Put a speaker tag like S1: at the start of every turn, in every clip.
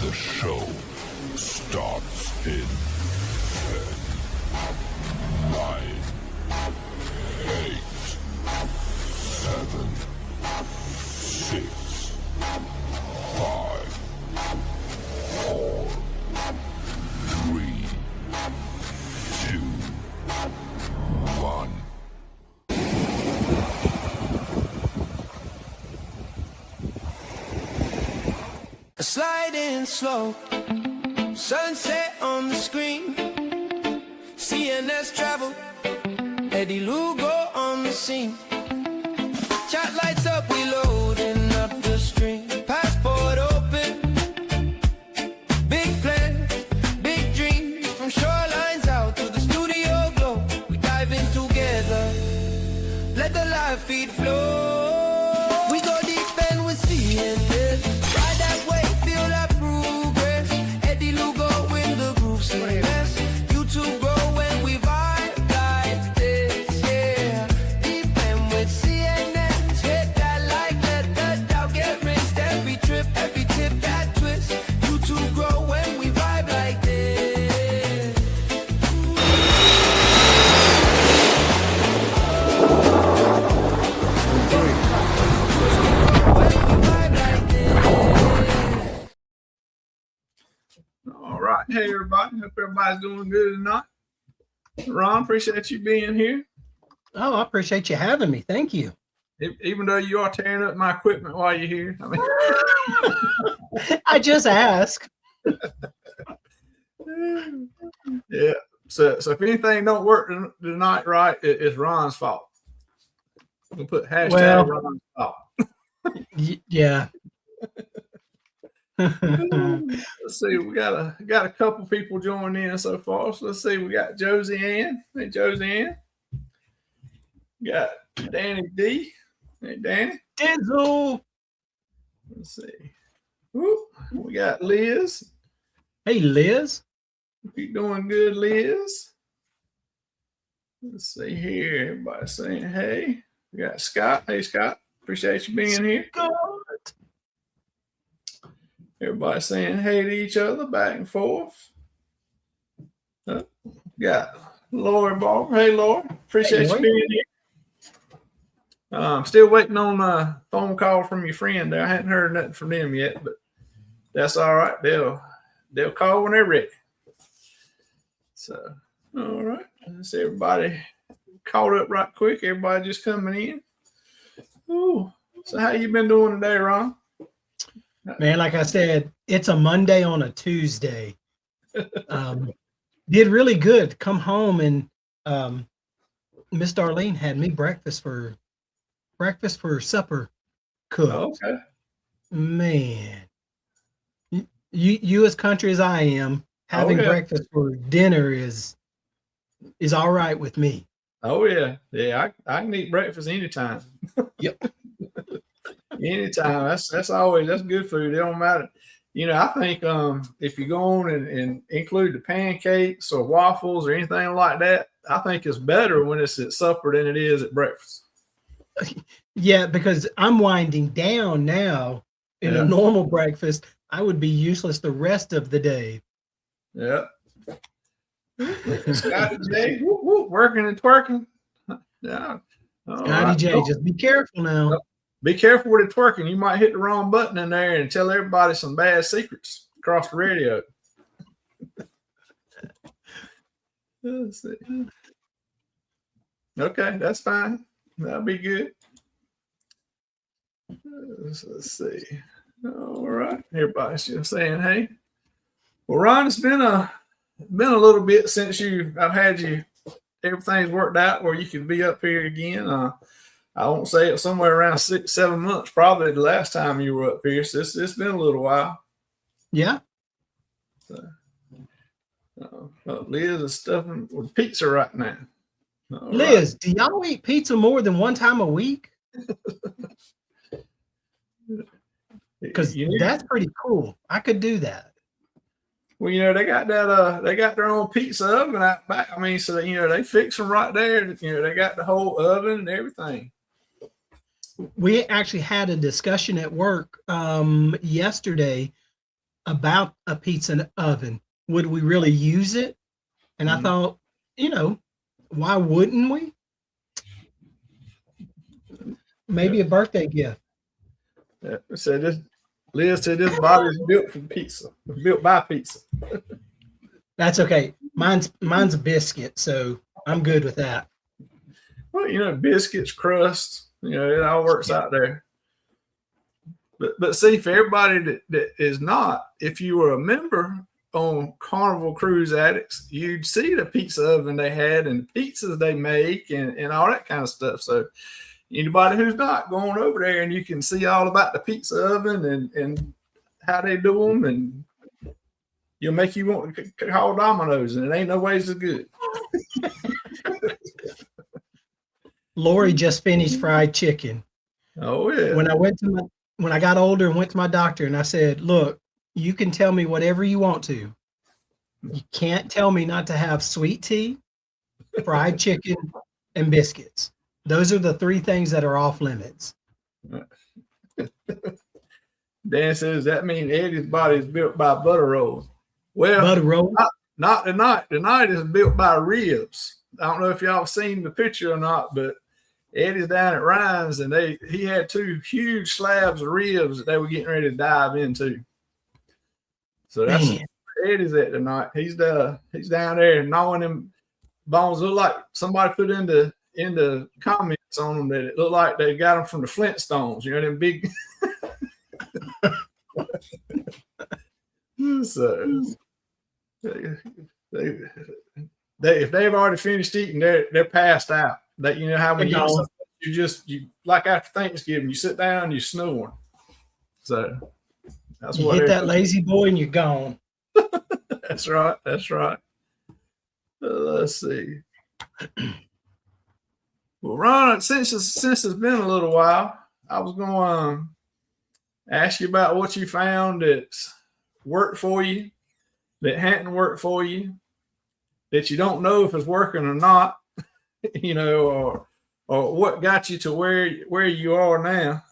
S1: The show starts in 10, 9, 8, 7, 6, 5, 4, 3, 2, 1.
S2: Sliding slow, sunset on the screen. CNS Travel, Eddie Lugo on the scene. Chat lights up, we loading up the stream. Passport open, big plans, big dreams. From shorelines out to the studio glow, we dive in together, let the live feed flow. We go deep and we're seeing this. Ride that way, feel that progress. Eddie Lugo in the groove, CNS. YouTube grow when we vibe like this, yeah. Deep and with CNS, hit that like, let the doubt get rinsed. Every trip, every tip, that twist. YouTube grow when we vibe like this.
S3: All right. Hey, everybody. Hope everybody's doing good tonight. Ron, appreciate you being here.
S4: Oh, I appreciate you having me. Thank you.
S3: Even though you are tearing up my equipment while you're here. I mean,
S4: I just asked.
S3: yeah. So if anything don't work tonight right, it's Ron's fault. We'll put hashtag
S4: Well,
S3: Ron's fault.
S4: Yeah.
S3: Let's see. We got a couple people joining in so far. So let's see. We got Josie Ann. Hey, Josie Ann. We got Danny D. Hey, Danny.
S4: Denzel.
S3: Let's see. Whoop. We got Liz.
S4: Hey, Liz.
S3: You doing good, Liz? Let's see here. Everybody saying hey. We got Scott. Hey, Scott. Appreciate you being here.
S4: God.
S3: Everybody saying hey to each other back and forth. Got Lori Barber. Hey, Lori. Appreciate you being here. I'm still waiting on a phone call from your friend there. I hadn't heard nothing from them yet, but that's all right. They'll call when they're ready. So, all right. Let's see, everybody caught up right quick. Everybody just coming in. Ooh. So how you been doing today, Ron?
S4: Man, like I said, it's a Monday on a Tuesday. Did really good. Come home and Miss Darlene had me breakfast for supper cooked.
S3: Okay.
S4: Man, you as country as I am, having breakfast for dinner is all right with me.
S3: Oh yeah, yeah. I can eat breakfast anytime.
S4: Yep.
S3: Anytime. That's always good food. It don't matter. You know, I think if you go on and include the pancakes or waffles or anything like that, I think it's better when it's at supper than it is at breakfast.
S4: Yeah, because I'm winding down now. In a normal breakfast, I would be useless the rest of the day.
S3: Yeah. Scotty J, whoop, whoop, working and twerking. Yeah.
S4: Scotty J, just be careful now.
S3: Be careful with the twerking. You might hit the wrong button in there and tell everybody some bad secrets across the radio. Let's see. Okay, that's fine. That'll be good. Let's see. All right. Everybody's just saying hey. Well, Ron, it's been a little bit since I've had you. Everything's worked out where you can be up here again. I won't say it, somewhere around 6-7 months, probably the last time you were up here. So it's been a little while.
S4: Yeah.
S3: So, Liz is stuffing with pizza right now. All
S4: Liz,
S3: right.
S4: do y'all eat pizza more than one time a week? Because that's pretty cool. I could do that.
S3: Well, you know, they got that they got their own pizza oven out back. I mean, so that, you know, they fix them right there. You know, they got the whole oven and everything.
S4: We actually had a discussion at work yesterday about a pizza oven. Would we really use it? And I thought, why wouldn't we? Maybe a birthday gift.
S3: Yeah, Liz said this body is built for pizza, built by pizza.
S4: That's okay. Mine's a biscuit, so I'm good with that.
S3: Well, biscuits, crust, it all works out there. But see, for everybody that is not, if you were a member on Carnival Cruise Addicts, you'd see the pizza oven they had and the pizzas they make and all that kind of stuff. So anybody who's not, going over there and you can see all about the pizza oven and how they do them, and you'll make you want to call Domino's, and it ain't no ways as good.
S4: Lori just finished fried chicken.
S3: Oh yeah.
S4: When I got older and went to my doctor, and I said, "Look, you can tell me whatever you want to. You can't tell me not to have sweet tea, fried chicken, and biscuits. Those are the three things that are off limits."
S3: Dan says that means Eddie's body is built by butter rolls. Well,
S4: butter roll?
S3: Not tonight. Tonight is built by ribs. I don't know if y'all seen the picture or not, but Eddie's down at Ryan's, and he had 2 huge slabs of ribs that they were getting ready to dive into. So that's where Eddie's at tonight. He's down there gnawing them bones. Look like somebody put in the comments on them that it looked like they got them from the Flintstones. Them big. So if they've already finished eating, they're passed out. That how when you like after Thanksgiving, you sit down and you snore. So that's
S4: you
S3: what
S4: hit that lazy boy and you're gone.
S3: That's right. Let's see. Well, Ron, since it's been a little while, I was going to ask you about what you found that's worked for you, that hadn't worked for you, that you don't know if it's working or not, or what got you to where you are now.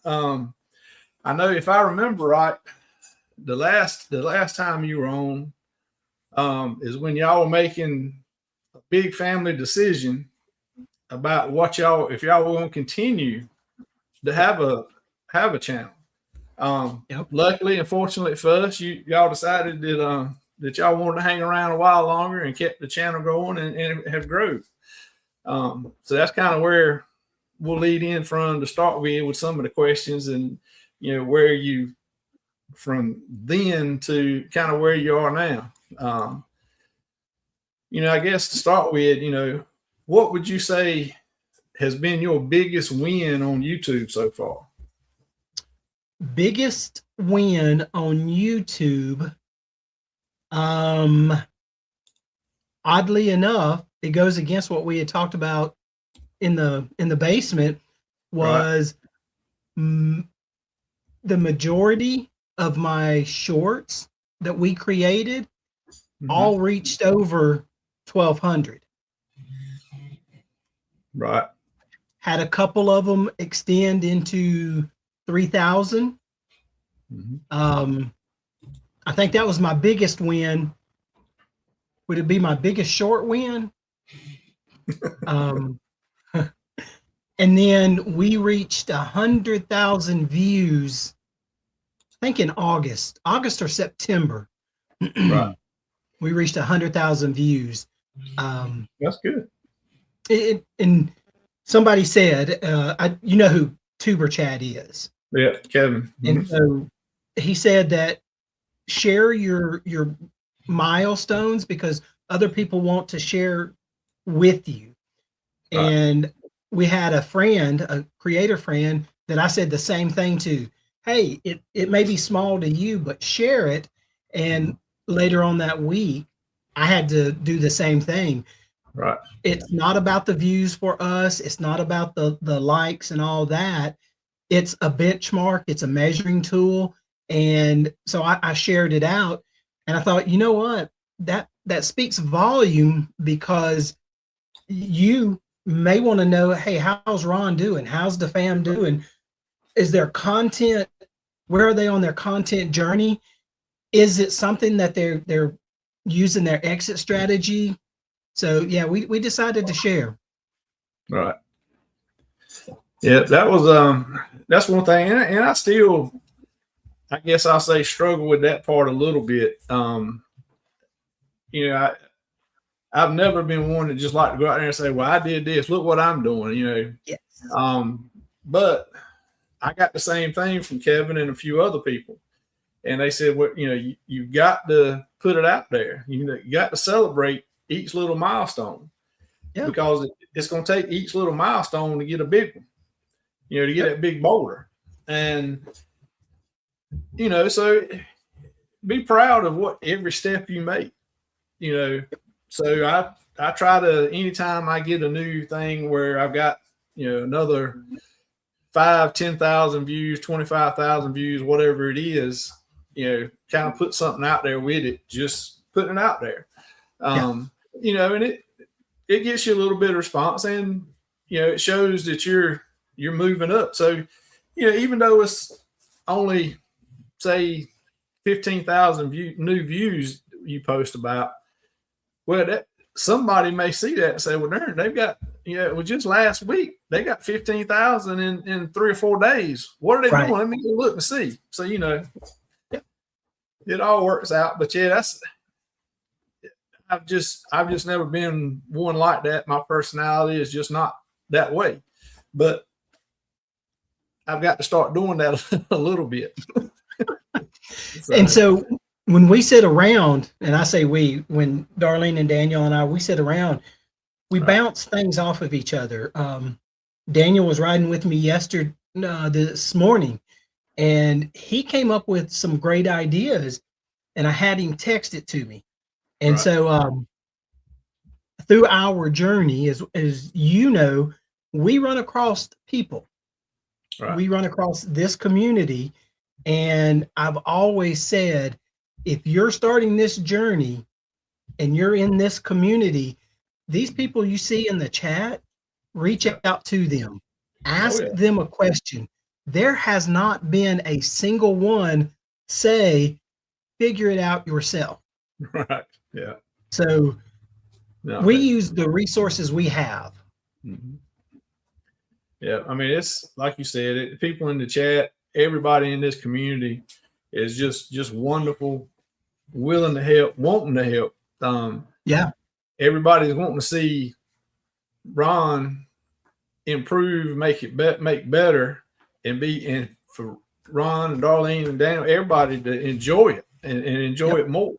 S3: I know if I remember right, the last time you were on is when y'all were making a big family decision about if y'all were going to continue to have a channel.
S4: Yep.
S3: Luckily and fortunately for us, y'all decided that y'all wanted to hang around a while longer and kept the channel going and have grown. So that's kind of where we'll lead in from to start with some of the questions, and where you from then to kind of where you are now. I guess to start with, what would you say has been your biggest win on YouTube so far?
S4: Biggest win on YouTube. Oddly enough, it goes against what we had talked about in the basement, was the majority of my shorts that we created all reached over 1,200.
S3: Right.
S4: Had a couple of them extend into 3,000. I think that was my biggest win. Would it be my biggest short win? And then we reached 100,000 views, I think in August or September.
S3: Right.
S4: We reached 100,000 views.
S3: That's good.
S4: And somebody said, you know who Tuber Chad is.
S3: Yeah, Kevin.
S4: And so he said that share your milestones because other people want to share with you.
S3: Right.
S4: And we had a creator friend that I said the same thing to. Hey, it may be small to you, but share it. And later on that week, I had to do the same thing.
S3: Right.
S4: It's not about the views for us. It's not about the likes and all that. It's a benchmark. It's a measuring tool. And so I shared it out, and I thought, you know what? That speaks volume, because you may want to know, hey, how's Ron doing? How's the fam doing? Is their content, where are they on their content journey? is it something that they're using their exit strategy? So yeah, we decided to share.
S3: Right. Yeah, that was that's one thing, and I still, I guess I'll say, struggle with that part a little bit. You know, I've never been one to just like to go out there and say, "Well, I did this. Look what I'm doing." You know,
S4: Yes.
S3: But I got the same thing from Kevin and a few other people, and they said, "Well, you know, you got to put it out there. You got to celebrate each little milestone, because it's going to take each little milestone to get a big one. You know, to get that big boulder, and you know, so be proud of what every step you make. You know, so I try to, anytime I get a new thing where I've got, you know, another 5,000-10,000 views, 25,000 views, whatever it is, you know, kind of put something out there with it, just putting it out there. You know, and it gets you a little bit of response, and you know, it shows that you're moving up. So, you know, even though it's only, say, 15,000 new views you post about, well, that somebody may see that and say, well, darn, they've got, you know, well, just last week they got 15,000 in 3 or 4 days. What are they doing? Let me go look and see. So, you know, it all works out. But yeah, I've just never been one like that. My personality is just not that way. But I've got to start doing that a little bit.
S4: And so when we sit around, and I say we, when Darlene and Daniel and we sit around, we bounce things off of each other. Daniel was riding with me this morning, and he came up with some great ideas, and I had him text it to me. And so through our journey, as you know, we run across people. We run across this community, and I've always said, if you're starting this journey and you're in this community, these people you see in the chat, reach out to them, ask them a question. There has not been a single one say, figure it out yourself.
S3: Right. Yeah.
S4: So we use the resources we have.
S3: Mm-hmm. Yeah. I mean, it's like you said, people in the chat, everybody in this community is just wonderful, willing to help, wanting to help. Everybody's wanting to see Ron improve, make better, and for Ron and Darlene and Daniel, everybody to enjoy it and enjoy it more.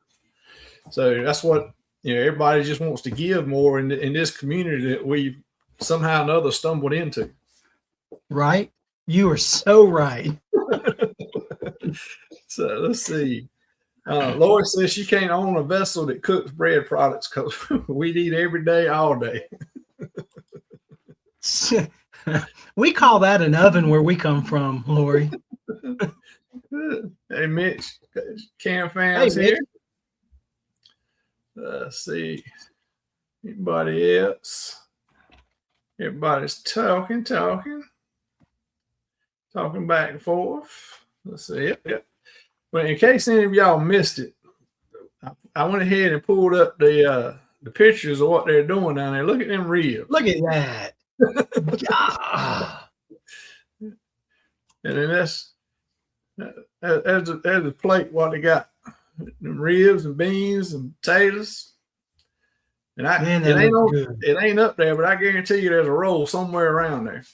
S3: So that's what, you know, everybody just wants to give more in this community that we somehow or another stumbled into.
S4: Right. You are so right.
S3: So let's see. Lori says she can't own a vessel that cooks bread products because we eat every day, all day.
S4: We call that an oven where we come from, Lori.
S3: Hey, Mitch, Cam fans here. Let's see. Anybody else? Everybody's talking back and forth. Let's see. Yep. But in case any of y'all missed it, I went ahead and pulled up the pictures of what they're doing down there. Look at them ribs.
S4: Look at that.
S3: And then that's the plate, what they got. Them ribs and beans and potatoes. And it ain't up there, but I guarantee you there's a roll somewhere around there.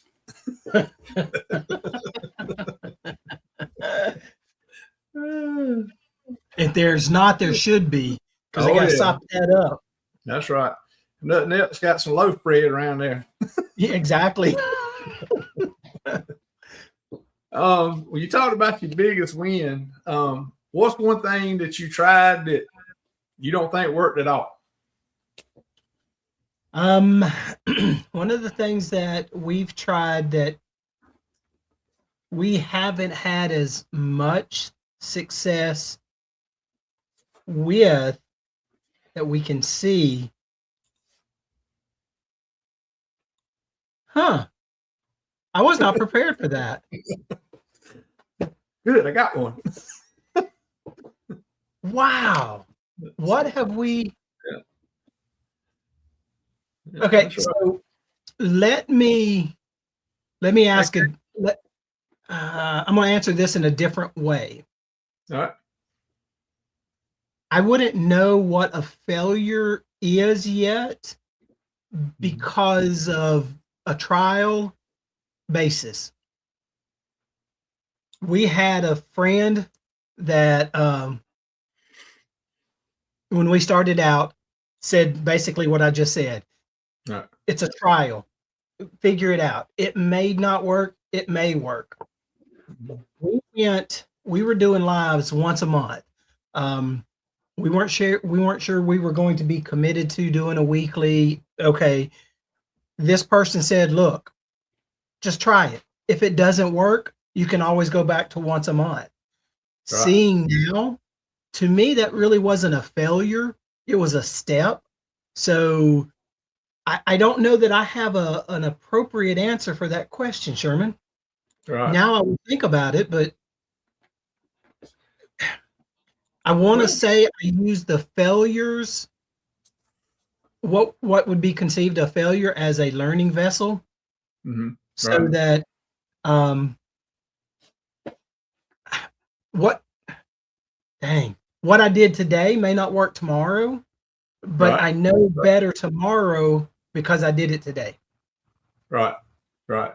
S4: If there's not, there should be, because I got to sop that up.
S3: That's right. Nothing else, got some loaf bread around there.
S4: Yeah, exactly.
S3: Well, you talked about your biggest win. What's one thing that you tried that you don't think worked at all?
S4: One of the things that we've tried that we haven't had as much success with, that we can see. I was not prepared for that.
S3: Good, I got one.
S4: Wow. What have we?
S3: Yeah,
S4: Okay,
S3: that's right.
S4: so let me ask
S3: Okay.
S4: I'm going to answer this in a different way.
S3: All right.
S4: I wouldn't know what a failure is yet because of a trial basis. We had a friend that when we started out said basically what I just said.
S3: All right.
S4: It's a trial. Figure it out. It may not work. It may work. We were doing lives once a month. We weren't sure we were going to be committed to doing a weekly. Okay, this person said, look, just try it. If it doesn't work, you can always go back to once a month.
S3: Right.
S4: Seeing now, to me, that really wasn't a failure. It was a step. So I don't know that I have an appropriate answer for that question, Sherman.
S3: Right.
S4: Now I will think about it, but I want to
S3: Well,
S4: say I use the failures, what would be conceived a failure as a learning vessel, so
S3: right.
S4: that um what what I did today may not work tomorrow, but
S3: Right.
S4: I know better tomorrow because I did it today.
S3: Right. Right.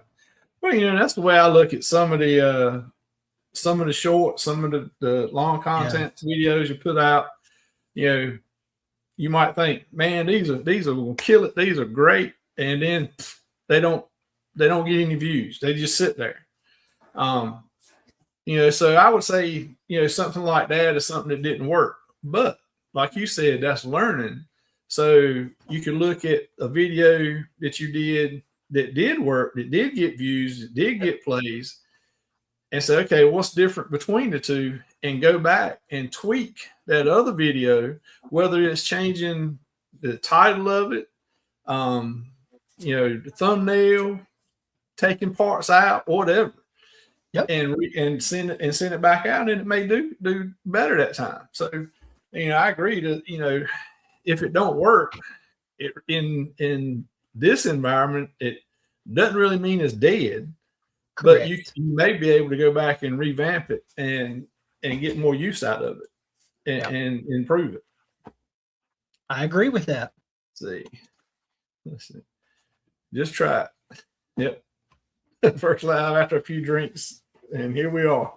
S3: Well, that's the way I look at some of the short, some of the long content videos you put out. You might think, man, these are gonna kill it. These are great, and then they don't get any views. They just sit there. So I would say, something like that is something that didn't work. But like you said, that's learning. So you can look at a video that you did that did work, that did get views, that did get plays, and say, okay, what's different between the two? And go back and tweak that other video, whether it's changing the title of it, the thumbnail, taking parts out, whatever.
S4: Yep.
S3: And send it back out, and it may do better that time. So, I agree that if it don't work, in this environment, it doesn't really mean it's dead.
S4: Correct.
S3: But you may be able to go back and revamp it and get more use out of it and improve it.
S4: I agree with that.
S3: Let's see. Just try it. Yep. First live after a few drinks, and here we are.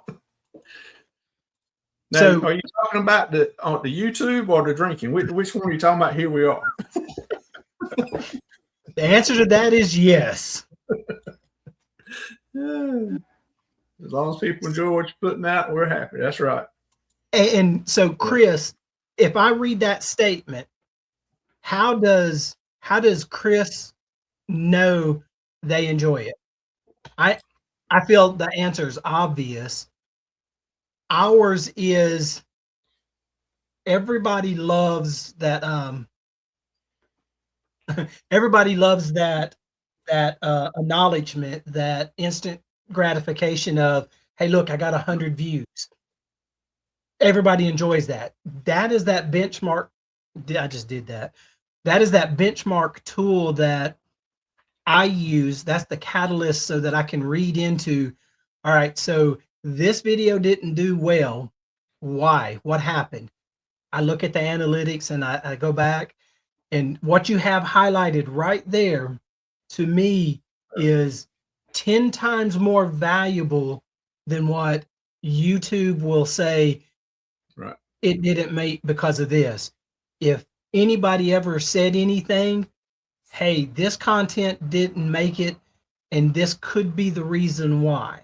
S3: Now,
S4: So,
S3: are you talking about on the YouTube or the drinking? Which one are you talking about? Here we are.
S4: The answer to that is yes.
S3: As long as people enjoy what you're putting out, we're happy. That's right.
S4: And so, Chris, if I read that statement, how does Chris know they enjoy it? I feel the answer is obvious. Ours is everybody loves that everybody loves that acknowledgement, that instant gratification of, hey, look, I got 100 views. Everybody enjoys that. That is that benchmark. I just did that. That is that benchmark tool that I use. That's the catalyst so that I can read into, all right, so this video didn't do well. Why? What happened? I look at the analytics and I go back, and what you have highlighted right there to me is 10 times more valuable than what YouTube will say.
S3: Right.
S4: It didn't make because of this. If anybody ever said anything, hey, this content didn't make it, and this could be the reason why.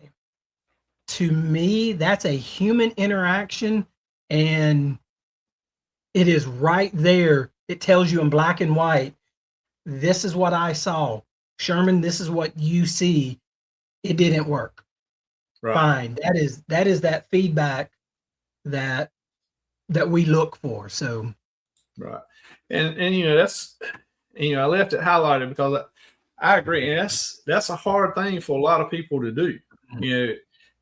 S4: To me, that's a human interaction, and it is right there. It tells you in black and white, this is what I saw. Sherman, this is what you see. It didn't work.
S3: Right.
S4: Fine. That is that feedback that we look for. So
S3: right. And that's I left it highlighted because I agree. And that's a hard thing for a lot of people to do.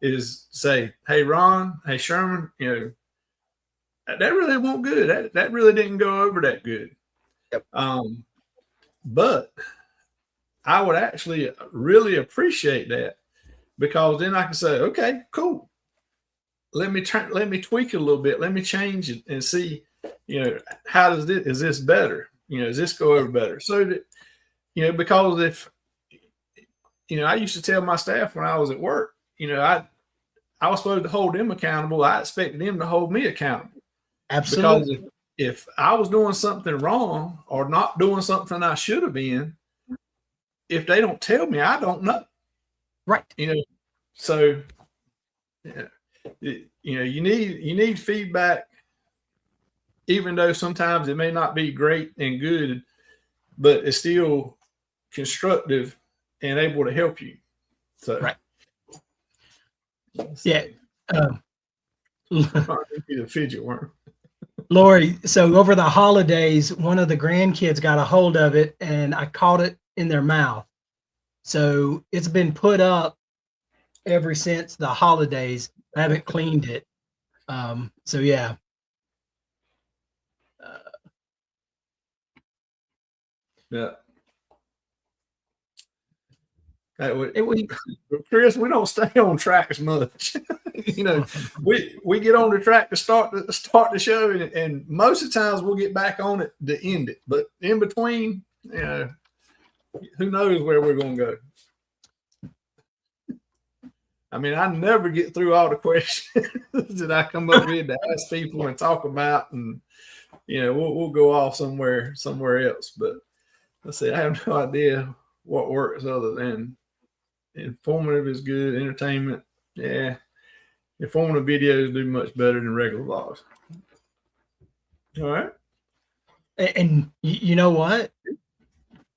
S3: Is say, hey Ron, hey Sherman, that really wasn't good. That really didn't go over that good.
S4: Yep.
S3: But I would actually really appreciate that, because then I can say, okay, cool. Let me tweak it a little bit. Let me change it and see, how does this, is this better? Does this go over better? So that, because if, I used to tell my staff when I was at work, I was supposed to hold them accountable. I expected them to hold me accountable.
S4: Absolutely.
S3: Because if I was doing something wrong or not doing something I should have been, if they don't tell me, I don't know.
S4: Right.
S3: So, you need feedback, even though sometimes it may not be great and good, but it's still constructive and able to help you. So,
S4: right. Yeah.
S3: The fidget worm.
S4: Lori, so over the holidays, one of the grandkids got a hold of it and I caught it in their mouth. So it's been put up ever since the holidays. I haven't cleaned it. So yeah.
S3: Yeah.
S4: It
S3: Chris, we don't stay on track as much. we get on the track to start the show, and most of the times we'll get back on it to end it. But in between, who knows where we're going to go? I mean, I never get through all the questions that I come up with to ask people and talk about, and we'll go off somewhere else. But let's see, I have no idea what works other than informative is good. Entertainment, yeah. Informative videos do much better than regular vlogs. All right.
S4: And you know what?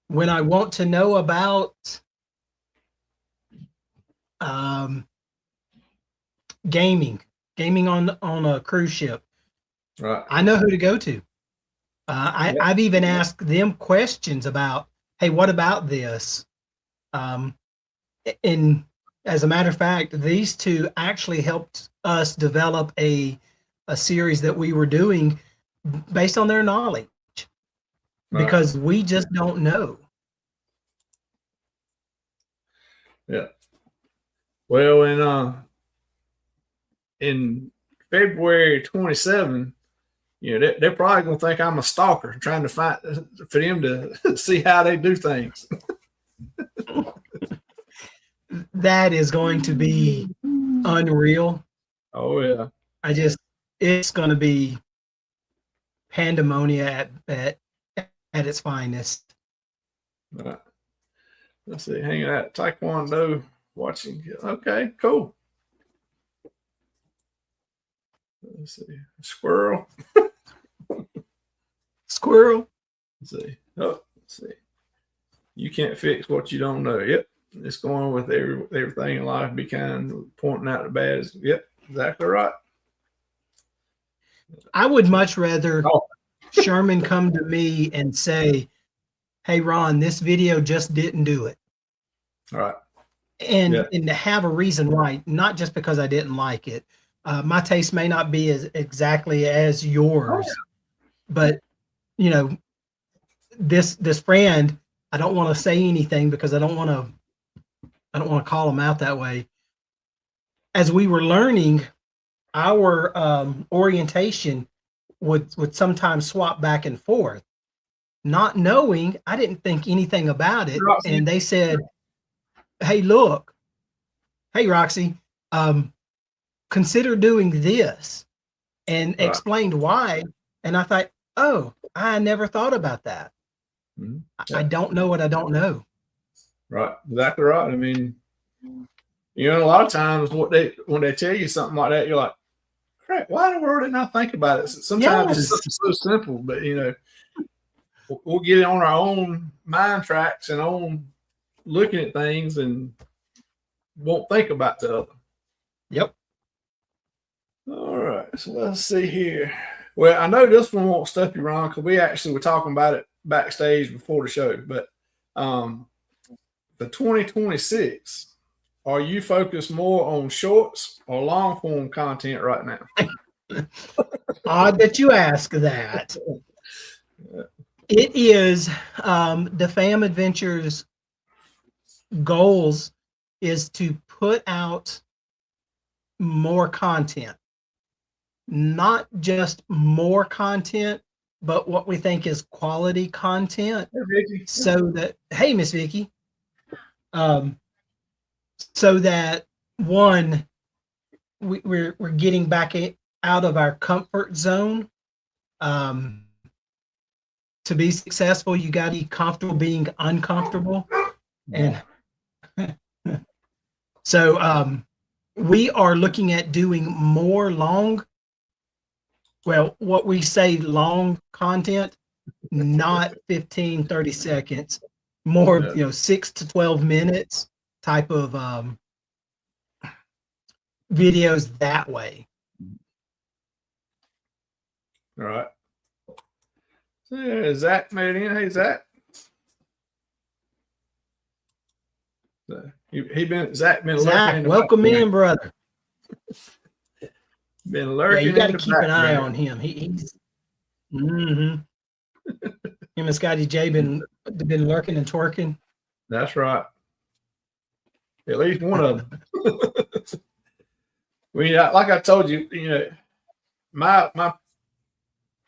S4: When I want to know about gaming on a cruise ship,
S3: right,
S4: I know who to go to. I've even asked them questions about, hey, what about this? And as a matter of fact, these two actually helped us develop a series that we were doing based on their knowledge, because we just don't know.
S3: Yeah. Well, in February 27, they're probably going to think I'm a stalker trying to find for them to see how they do things.
S4: That is going to be unreal.
S3: Oh yeah.
S4: It's going to be pandemonium at its finest.
S3: Right. Let's see, hanging out Taekwondo, watching. Okay, cool. Let's see, squirrel.
S4: Squirrel.
S3: Let's see. Oh, let's see. You can't fix what you don't know. Yep. It's going with everything in life. Be kind, pointing out the bad. Yep, exactly right.
S4: I would much rather Sherman come to me and say, hey, Ron, this video just didn't do it.
S3: All right.
S4: And to have a reason why, not just because I didn't like it. My taste may not be as exactly as yours, but this friend, I don't want to say anything because I don't want to call him out that way. As we were learning, our orientation would sometimes swap back and forth. Not knowing, I didn't think anything about it. And they said, hey, look, hey, Roxy, consider doing this, and explained why. And I thought, oh, I never thought about that. Mm-hmm. I don't know what I don't know.
S3: Right. Exactly right. I mean, a lot of times when they tell you something like that, you're like, crap, why in the world didn't I think about it? Sometimes it's so simple, but we'll get on our own mind tracks and on looking at things and won't think about the other.
S4: Yep.
S3: All right. So let's see here. Well, I know this one won't stuff you, Ron, because we actually were talking about it backstage before the show. But the 2026, are you focused more on shorts or long form content right now?
S4: Odd that you ask that. It is the Fam Adventures goals is to put out more content, not just more content, but what we think is quality content.
S3: Hey, Vicky.
S4: So that, hey, Miss Vicky, so that one, we're getting back out of our comfort zone. To be successful, you got to be comfortable being uncomfortable, and so we are looking at doing more what we say long content, not 15, 30 seconds, more, 6 to 12 minutes type of videos that way.
S3: All right. So, yeah, Zach made it in. Hey, Zach. So, Zach been lurking.
S4: Zach, welcome in, brother.
S3: Been
S4: Yeah,
S3: lurking.
S4: you got to keep an eye on him. He's him and Scotty J been lurking and twerking.
S3: That's right. At least one of them. Like I told you, my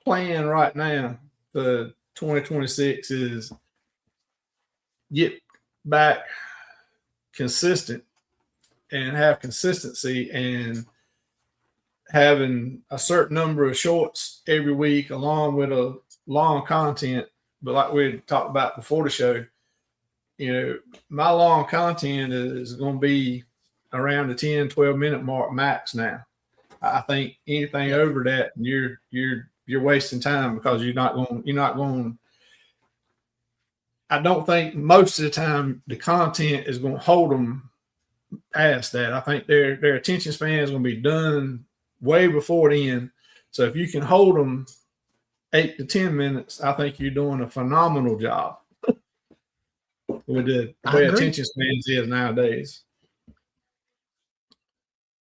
S3: plan right now for 2026 is get back consistent and have consistency and having a certain number of shorts every week along with a long content. But like we talked about before the show, my long content is going to be around the 10, 12-minute mark max now. I think anything over that, you're wasting time because you're not going. I don't think most of the time the content is going to hold them past that. I think their attention span is going to be done way before then. So if you can hold them 8 to 10 minutes, I think you're doing a phenomenal job with the way attention spans is nowadays.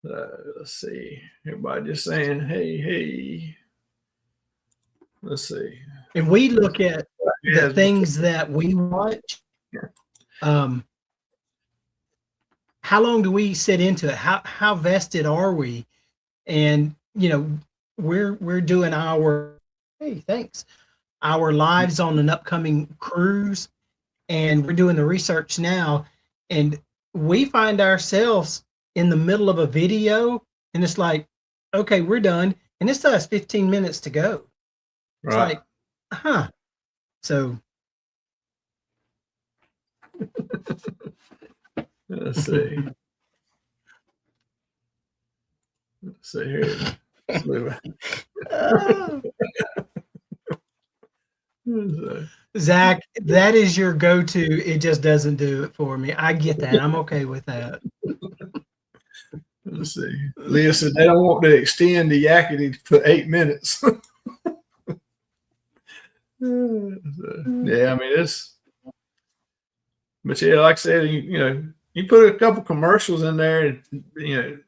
S3: Let's see. Everybody just saying, hey. Let's see.
S4: And we look at the things that we watch. How long do we sit into it? How vested are we? And we're doing our lives on an upcoming cruise, and we're doing the research now, and we find ourselves in the middle of a video, and it's like, okay, we're done, and it still has 15 minutes to go. It's
S3: right.
S4: Like, so
S3: let's see. Let's see here.
S4: Zach, that is your go-to. It just doesn't do it for me. I get that. I'm okay with that.
S3: Let's see. Leah said they don't want to extend the yakety for 8 minutes. Yeah, I mean but yeah, like I said, you put a couple commercials in there, and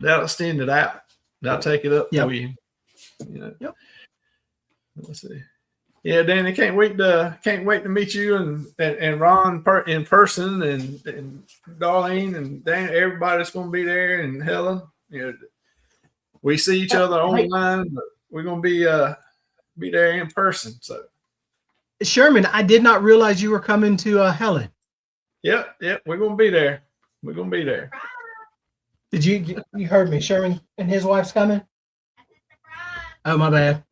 S3: that'll extend it out. That'll take it up for you.
S4: Yep.
S3: Let's see. Yeah, Danny, can't wait to meet you and Ron in person, and Darlene and Dan, everybody that's going to be there, and Helen. We see each other online, but we're going to be there in person. So,
S4: Sherman, I did not realize you were coming to Helen.
S3: Yep, we're going to be there. We're going to be there.
S4: Did you heard me? Sherman and his wife's coming. Oh, my bad.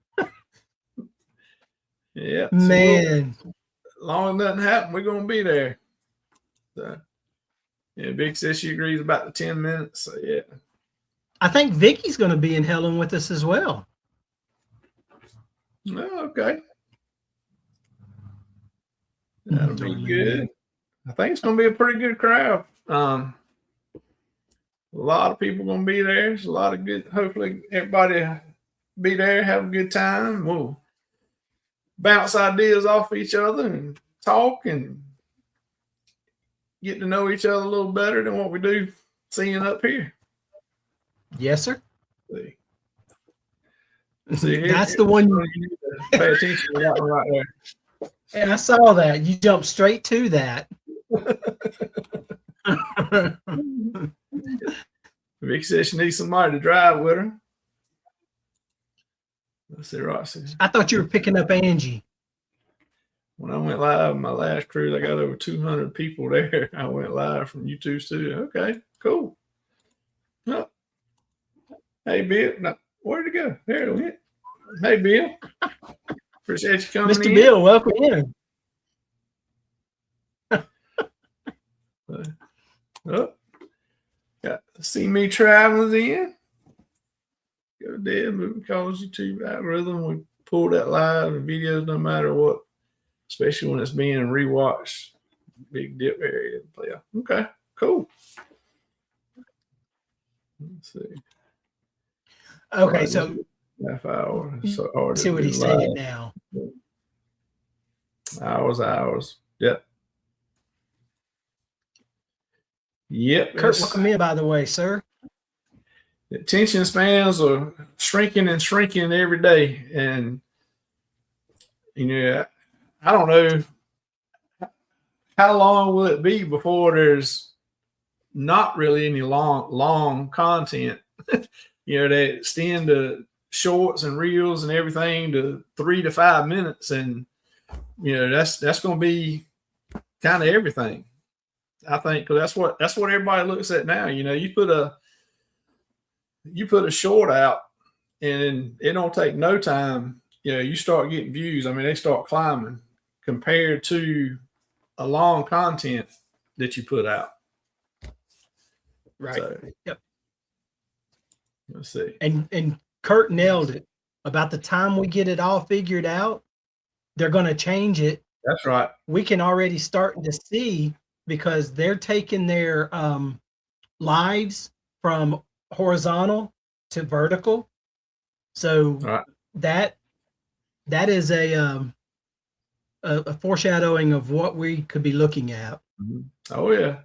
S3: Yeah,
S4: man.
S3: So as long as nothing happens, we're gonna be there. So, yeah, Vic says she agrees about the 10 minutes. So yeah,
S4: I think Vicky's going to be in Helen with us as well.
S3: Oh, okay, that'll be good. I think it's gonna be a pretty good crowd. A lot of people gonna be there. There's a lot of good. Hopefully, everybody be there, have a good time. We'll bounce ideas off each other and talk and get to know each other a little better than what we do seeing up here.
S4: Yes, sir.
S3: See,
S4: That's the one.
S3: you need to pay attention to that one right there.
S4: And I saw that. You jumped straight to that.
S3: Vicky says she needs somebody to drive with her. Let's see, Roxy.
S4: I thought you were picking up Angie.
S3: When I went live, my last cruise, I got over 200 people there. I went live from YouTube studio. Okay, cool. Oh. Hey, Bill. No, where'd it go? There it went. Hey, Bill. Appreciate you coming
S4: Mr.
S3: in.
S4: Bill, welcome in.
S3: Oh, got See Me Travelers in. Go dead moving calls YouTube algorithm. We pull that live and videos no matter what, especially when it's being rewatched. Big dip area to play out. Okay, cool. Let's see.
S4: Okay, so
S3: half hour. So hard
S4: see what he's saying now.
S3: Hours. Yep. Yep.
S4: Kurt, welcome in, by the way, sir.
S3: Attention spans are shrinking and shrinking every day. And, I don't know how long will it be before there's not really any long content, they extend to shorts and reels and everything to 3 to 5 minutes. And, that's going to be kind of everything. I think, because that's what everybody looks at now. You put a short out, and it don't take no time. You start getting views. I mean, they start climbing compared to a long content that you put out.
S4: Right.
S3: So,
S4: yep.
S3: Let's see.
S4: And Kurt nailed it. About the time we get it all figured out, they're going to change it.
S3: That's right.
S4: We can already start to see, because they're taking their lives from horizontal to vertical. So
S3: right.
S4: that is a foreshadowing of what we could be looking at.
S3: Mm-hmm. Oh yeah.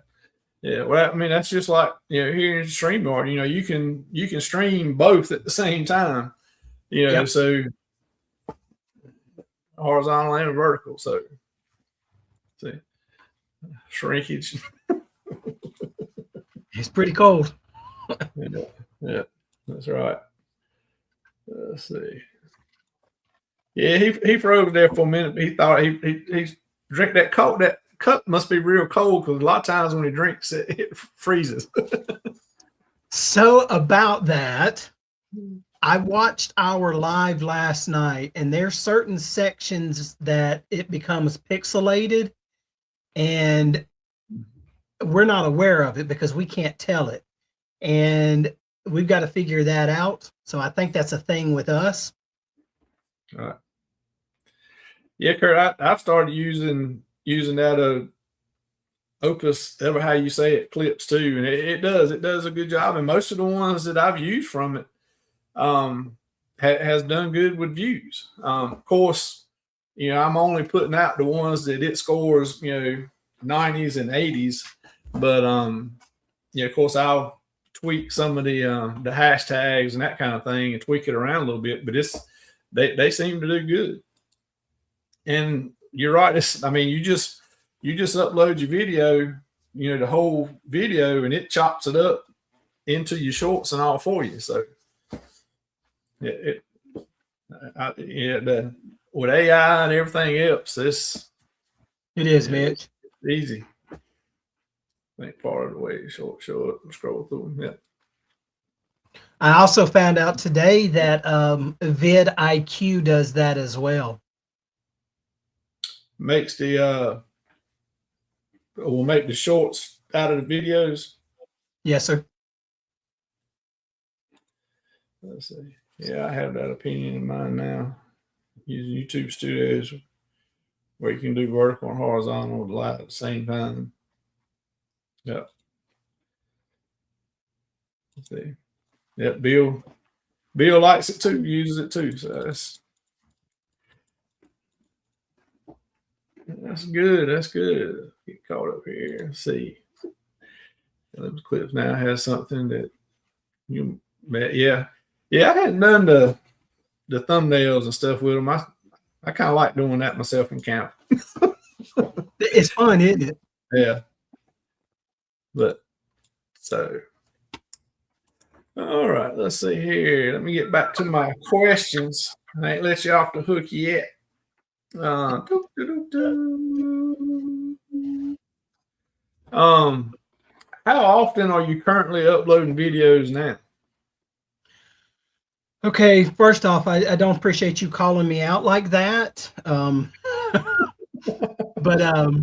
S3: Yeah. Well, I mean, that's just like, here in StreamYard, you can stream both at the same time, yep. So horizontal and vertical. So see, shrinkage.
S4: It's pretty cold.
S3: Yeah, that's right. Let's see. Yeah, he froze there for a minute. He thought he drank that cold. That cup must be real cold, because a lot of times when he drinks it freezes.
S4: So about that, I watched our live last night, and there's certain sections that it becomes pixelated, and we're not aware of it because we can't tell it. And we've got to figure that out. So I think that's a thing with us.
S3: All right. Yeah, Kurt, I've started using that Opus, ever how you say it, clips too, and it does a good job. And most of the ones that I've used from it has done good with views. Of course, I'm only putting out the ones that it scores, 90s and 80s, but of course I'll tweak some of the hashtags and that kind of thing and tweak it around a little bit, but they seem to do good. And you're right. You just upload your video, the whole video, and it chops it up into your shorts and all for you. So with AI and everything else,
S4: it is, Mitch.
S3: It's easy. I think part of the way show up and scroll through them. Yeah.
S4: I also found out today that vidIQ does that as well.
S3: Makes will make the shorts out of the videos.
S4: Yes, sir.
S3: Let's see. Yeah, I have that opinion in mind now. Using YouTube Studios, where you can do vertical and horizontal with light at the same time. Yep. Let's see. Yep, Bill likes it too, uses it too. So that's good. That's good. Get caught up here. Let's see. Those clips now has something that you met. Yeah. I hadn't done the thumbnails and stuff with them. I kind of like doing that myself in camp.
S4: It's fun, isn't it?
S3: Yeah. But so, all right, let's see here. Let me get back to my questions. I ain't let you off the hook yet. How often are you currently uploading videos now?
S4: Okay, first off, I don't appreciate you calling me out like that. But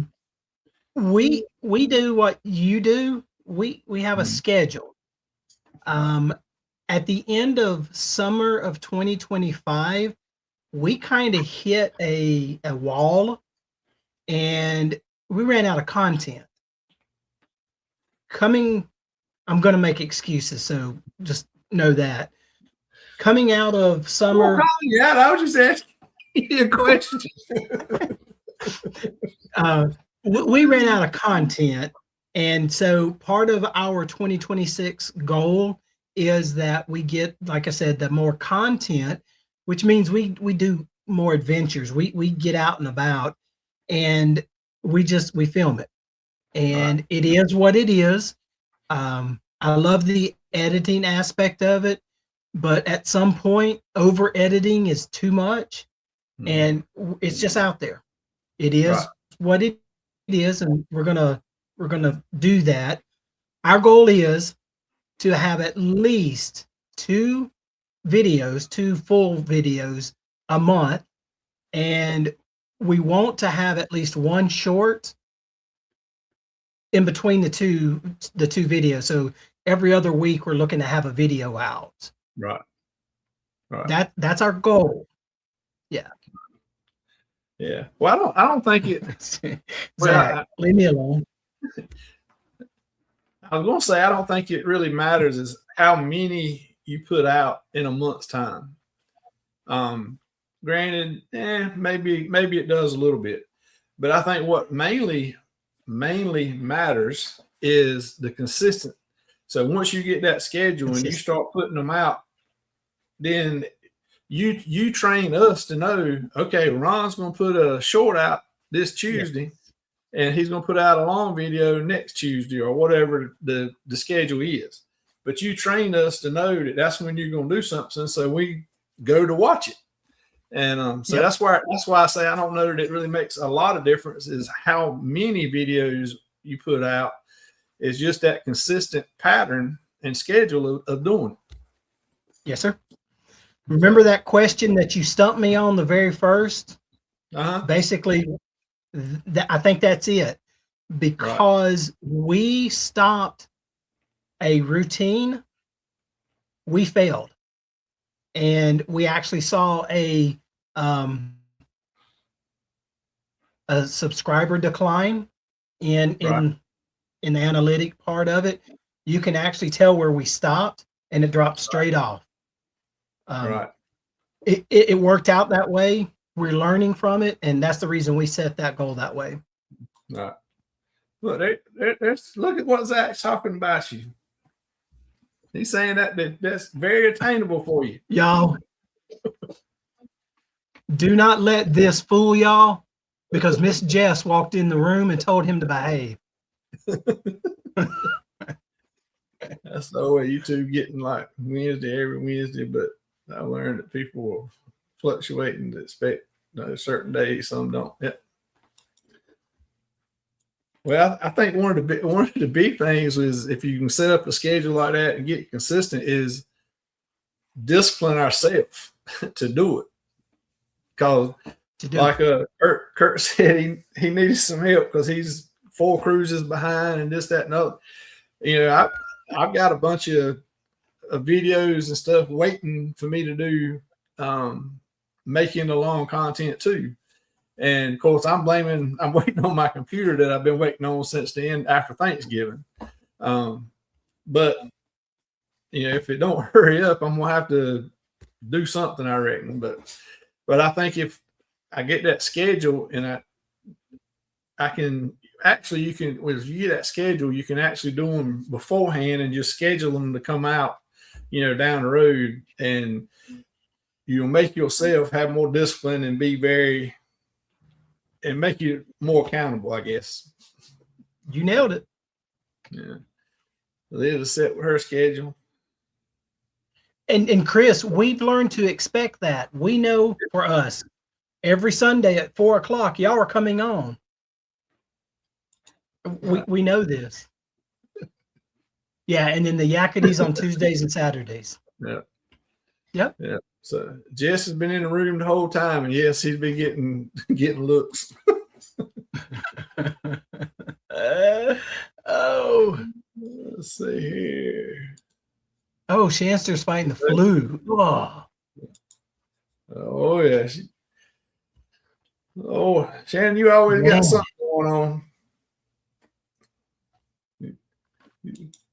S4: we do what you do. We have a schedule. At the end of summer of 2025, we kind of hit a wall, and we ran out of content. I'm going to make excuses, so just know that. Coming out of summer,
S3: Yeah, I was just asking you a question.
S4: we ran out of content, and so part of our 2026 goal is that we get, like I said, the more content, which means we do more adventures. We get out and about, and we film it, and it is what it is. I love the editing aspect of it, but at some point, over editing is too much, and it's just out there. It is what it is, and we're gonna do that. Our goal is to have at least two full videos a month, and we want to have at least one short in between the two videos. So every other week we're looking to have a video out.
S3: Right.
S4: That's our goal. Yeah.
S3: Well, I don't think it.
S4: Zach, leave me alone.
S3: I was gonna say I don't think it really matters is how many you put out in a month's time. Granted, maybe it does a little bit, but I think what mainly matters is the consistent. So once you get that schedule and you start putting them out, then you train us to know, okay, Ron's going to put a short out this Tuesday, and he's going to put out a long video next Tuesday or whatever the schedule is. But you train us to know that that's when you're going to do something, so we go to watch it. And so that's why I say I don't know that it really makes a lot of difference is how many videos you put out. It's just that consistent pattern and schedule of doing it.
S4: Yes, sir. Remember that question that you stumped me on the very first? Basically, I think that's it. Because we stopped a routine, we failed. And we actually saw a subscriber decline in the analytic part of it. You can actually tell where we stopped, and it dropped straight off. It worked out that way. We're learning from it, and that's the reason we set that goal that way.
S3: Right. Look, look at what Zach's talking about you. He's saying that's very attainable for you.
S4: Y'all, do not let this fool y'all, because Miss Jess walked in the room and told him to behave.
S3: That's the way you two getting like every Wednesday, but I learned that people will fluctuate and expect certain days, some don't. Yep. Well, I think one of the big things is if you can set up a schedule like that and get consistent is discipline ourselves to do it. Because like Kurt said, he needed some help because he's 4 cruises behind and this, that, and other. You know, I've got a bunch of videos and stuff waiting for me to do, making the long content too. And of course, I'm waiting on my computer that I've been waiting on since the end after Thanksgiving. But you know, if it don't hurry up, I'm gonna have to do something, I reckon. But I think if I get that schedule and I can actually, if you get that schedule, you can actually do them beforehand and just schedule them to come out, you know, down the road. And you'll make yourself have more discipline and make you more accountable, I guess.
S4: You nailed it.
S3: Yeah. Liz is set with her schedule.
S4: And Chris, we've learned to expect that. We know for us, every Sunday at 4:00, y'all are coming on. We know this. Yeah, and then the Yakities on Tuesdays and Saturdays.
S3: Yeah.
S4: Yep.
S3: Yeah. So Jess has been in the room the whole time, and yes, he's been getting looks.
S4: Oh.
S3: Let's see here.
S4: Oh, Shanster's fighting the flu.
S3: Oh yeah. Shannon, you always got something going on.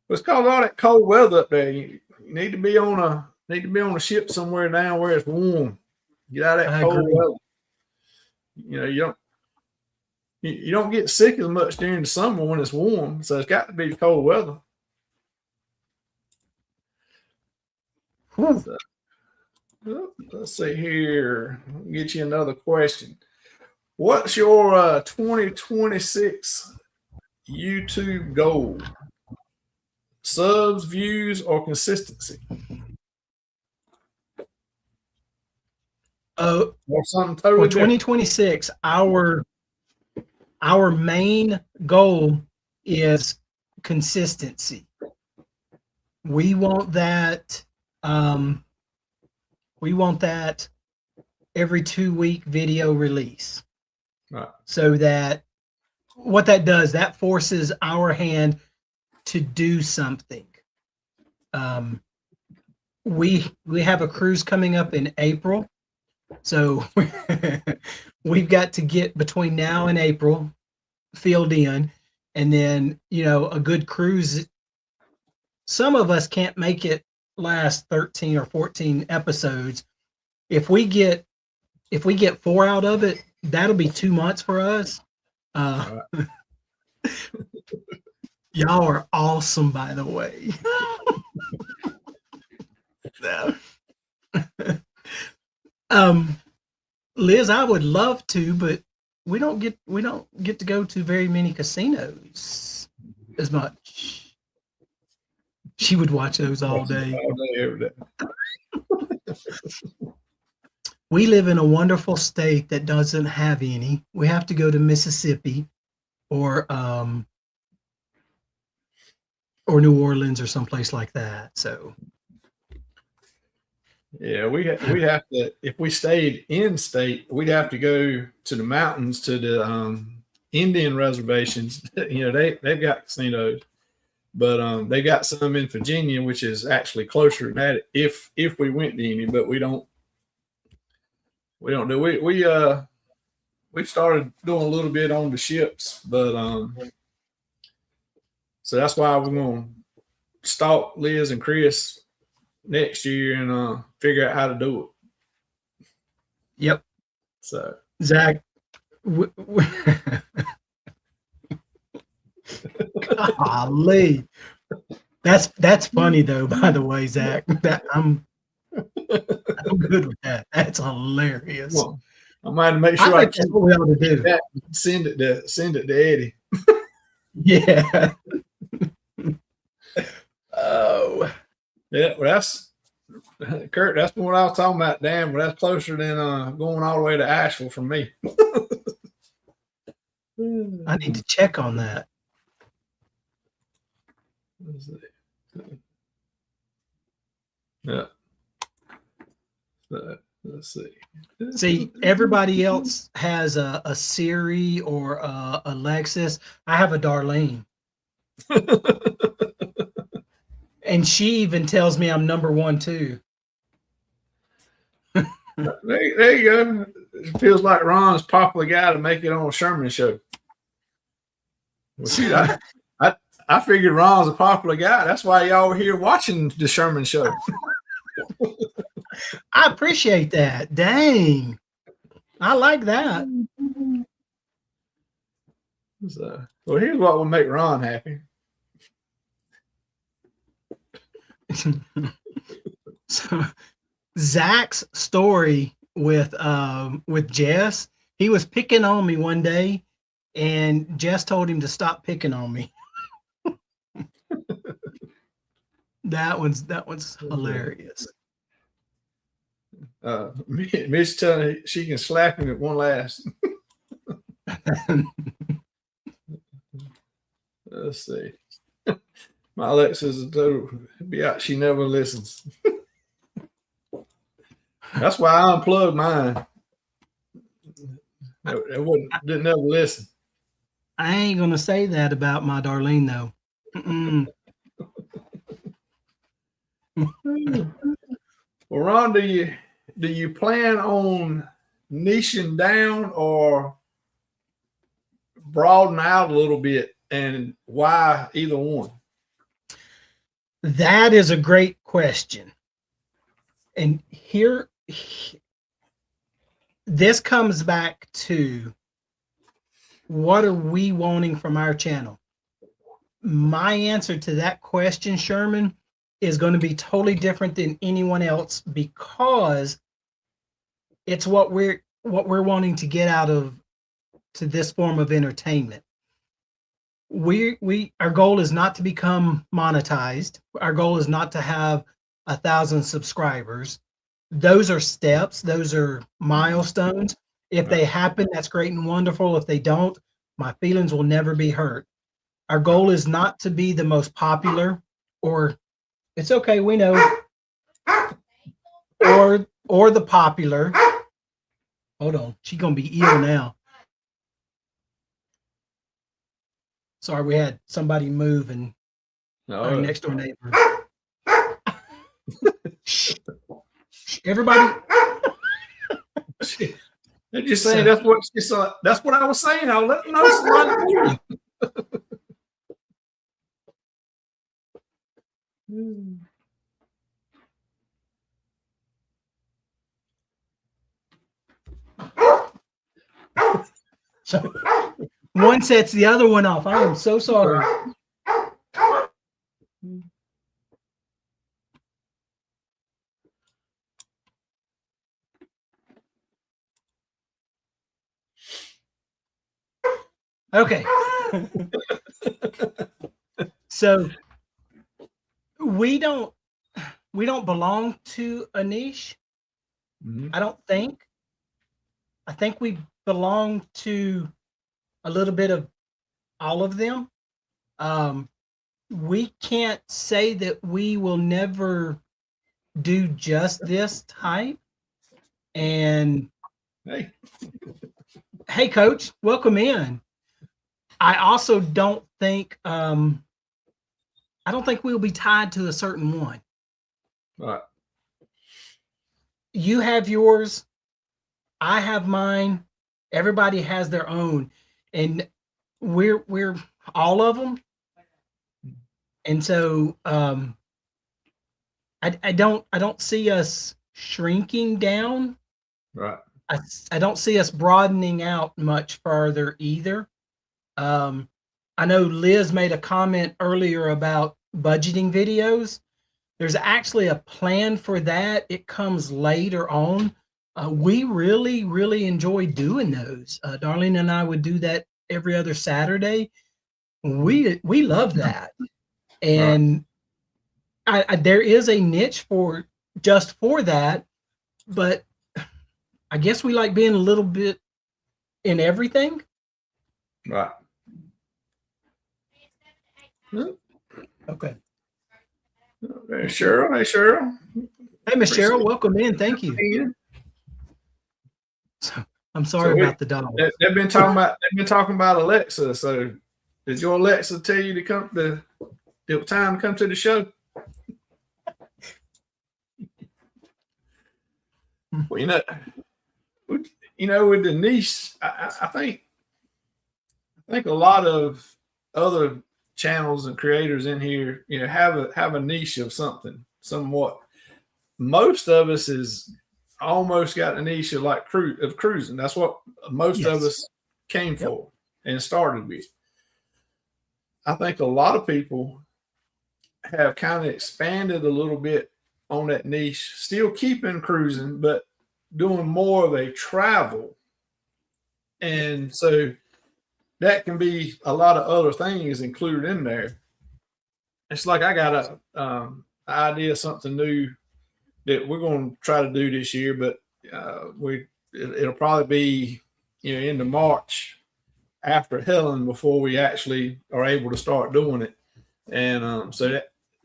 S3: It's called all that cold weather up there. You need to be on a ship somewhere down where it's warm. Get out of that cold weather. You know, you don't get sick as much during the summer when it's warm, so it's got to be cold weather. So, let's see here. I'll get you another question. What's your 2026 YouTube goal? Subs, views, or consistency? Or something totally
S4: for 2026, our main goal is consistency. We want that. We want that every 2-week video release.
S3: Right.
S4: So that what that does, that forces our hand to do something. We have a cruise coming up in April, so we've got to get between now and April filled in, and then a good cruise. Some of us can't make it last 13 or 14 episodes. If we get 4 out of it, that'll be 2 months for us. Y'all are awesome, by the way. Liz, I would love to, but we don't get to go to very many casinos as much. She would watch those all day.
S3: All day, every day.
S4: We live in a wonderful state that doesn't have any. We have to go to Mississippi or New Orleans or someplace like that. So
S3: yeah, we have to, if we stayed in state, we'd have to go to the mountains, to the Indian reservations. They've got casinos, but they got some in Virginia, which is actually closer than that if we went to any, but we don't do. We started doing a little bit on the ships, but so that's why we're gonna stalk Liz and Chris next year and figure out how to do it.
S4: Yep.
S3: So
S4: Zach, golly, that's funny though. By the way, Zach, I'm good with that. That's hilarious.
S3: Well, I might make sure
S4: I think that's what we ought to do.
S3: Send it to Eddie.
S4: Yeah. Oh.
S3: Yeah, well, that's Kurt. That's what I was talking about. Damn, well, that's closer than going all the way to Asheville from me.
S4: I need to check on that.
S3: Yeah. Let's see.
S4: See, everybody else has a Siri or a Lexus. I have a Darlene. And she even tells me I'm number 1 too.
S3: There you go. It feels like Ron's popular guy to make it on a Sherman show. Well, see, I figured Ron's a popular guy. That's why y'all were here watching the Sherman show.
S4: I appreciate that. Dang. I like that.
S3: So, well, here's what will make Ron happy.
S4: So, Zach's story with Jess, he was picking on me one day, and Jess told him to stop picking on me. That one's hilarious.
S3: Mitch telling her she can slap him at one last. Let's see. My Alexa's a total be out. She never listens. That's why I unplugged mine. It didn't ever listen.
S4: I ain't gonna say that about my Darlene though.
S3: Well, Ron, do you plan on niching down or broaden out a little bit, and why either one?
S4: That is a great question. And here, this comes back to what are we wanting from our channel? My answer to that question, Sherman, is going to be totally different than anyone else because it's what we're wanting to get out of to this form of entertainment. Our goal is not to become monetized. Our goal is not to have 1,000 subscribers. Those are steps. Those are milestones. If they happen, that's great and wonderful. If they don't, my feelings will never be hurt. Our goal is not to be the most popular, or it's okay, we know, or the popular. Hold on, she's gonna be ill now. Sorry, we had somebody move and our next door neighbor. Shh. Everybody.
S3: They're just saying that's what I was saying. I'll let them know.
S4: So one sets the other one off. I am so sorry. Okay. So we don't belong to a niche.
S3: Mm-hmm.
S4: I don't think. I think we belong to a little bit of all of them. We can't say that we will never do just this type. And hey, Coach, welcome in. I also don't think I don't think we'll be tied to a certain one.
S3: All right.
S4: You have yours. I have mine. Everybody has their own, and we're all of them. And so I don't see us shrinking down.
S3: Right.
S4: I don't see us broadening out much further either. I know Liz made a comment earlier about budgeting videos. There's actually a plan for that. It comes later on. We really, really enjoy doing those. Darlene and I would do that every other Saturday. We love that. And there is a niche for that, but I guess we like being a little bit in everything.
S3: Right.
S4: Okay.
S3: Hey, Cheryl. Hey, Cheryl.
S4: Hey, Miss Cheryl. Welcome in. Thank you. So, I'm sorry about the dog.
S3: They've been talking about Alexa. So, did your Alexa tell you it was time to come to the show? Well, with the niche, I think a lot of other channels and creators in here, have a niche of something, somewhat. Most of us is almost got a niche of cruising. That's what most of us came for and started with. I think a lot of people have kind of expanded a little bit on that niche, still keeping cruising, but doing more of a travel. And so that can be a lot of other things included in there. It's like I got idea of something new that we're going to try to do this year, but it'll probably be into March after Helen before we actually are able to start doing it. And so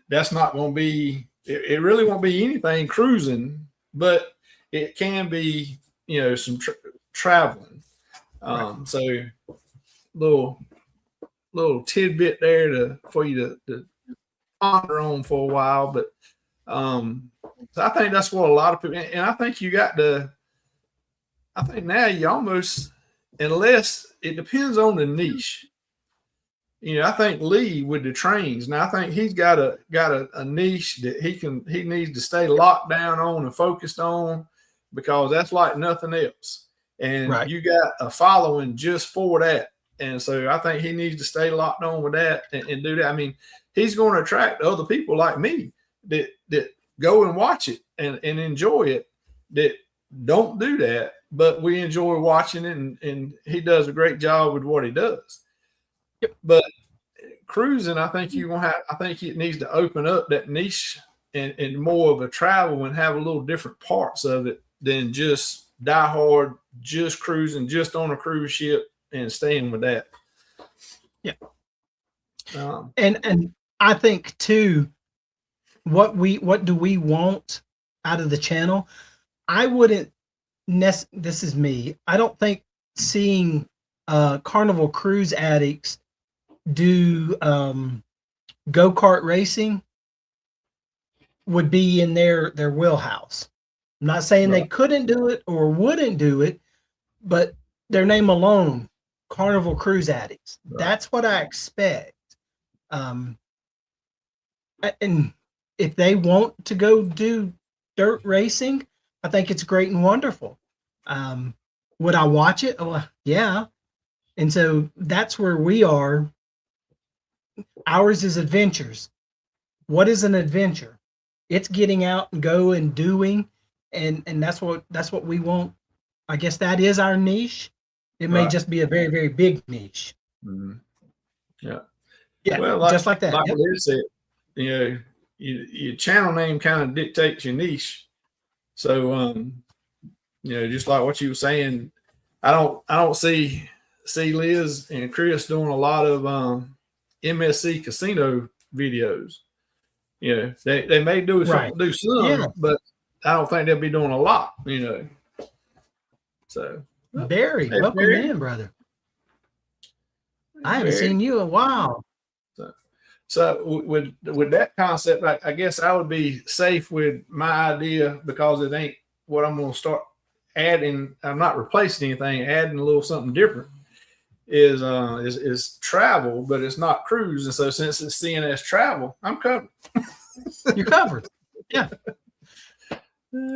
S3: that's not going to be. It really won't be anything cruising, but it can be some traveling.
S4: Right.
S3: So little tidbit there for you to ponder on for a while, but so I think that's what a lot of people, and I think I think now you almost, unless it depends on the niche. I think Lee with the trains. Now I think he's got a niche that he needs to stay locked down on and focused on, because that's like nothing else. And
S4: Right.
S3: you got a following just for that. And so I think he needs to stay locked on with that and do that. I mean, he's going to attract other people like me that go and watch it and enjoy it, that don't do that, but we enjoy watching it, and he does a great job with what he does.
S4: Yep.
S3: But cruising, I think I think it needs to open up that niche and more of a travel and have a little different parts of it than just die hard, just cruising, just on a cruise ship and staying with that.
S4: Yeah.
S3: Um,
S4: And I think too, what do we want out of the channel? I wouldn't this is me. I don't think seeing Carnival Cruise addicts do go-kart racing would be in their wheelhouse. I'm not saying they couldn't do it or wouldn't do it, but their name alone, Carnival Cruise addicts.
S3: Right.
S4: That's what I expect. And if they want to go do dirt racing, I think it's great and wonderful. Would I watch it? Oh, yeah. And so that's where we are. Ours is adventures. What is an adventure? It's getting out and go and doing, and that's what we want. I guess that is our niche. It may just be a very, very big niche.
S3: Mm-hmm. Yeah.
S4: Yeah.
S3: Well,
S4: just like that.
S3: Like Liz said, your channel name kind of dictates your niche. So, just like what you were saying, I don't see Liz and Chris doing a lot of MSC casino videos. They may do some, but I don't think they'll be doing a lot. So
S4: Barry, welcome in, brother. I haven't seen you in a while.
S3: So with that concept, I guess I would be safe with my idea, because it ain't what I'm going to start adding. I'm not replacing anything, adding a little something different. Is travel, but it's not cruise. And so since it's CNS Travel, I'm covered.
S4: You're covered. Yeah.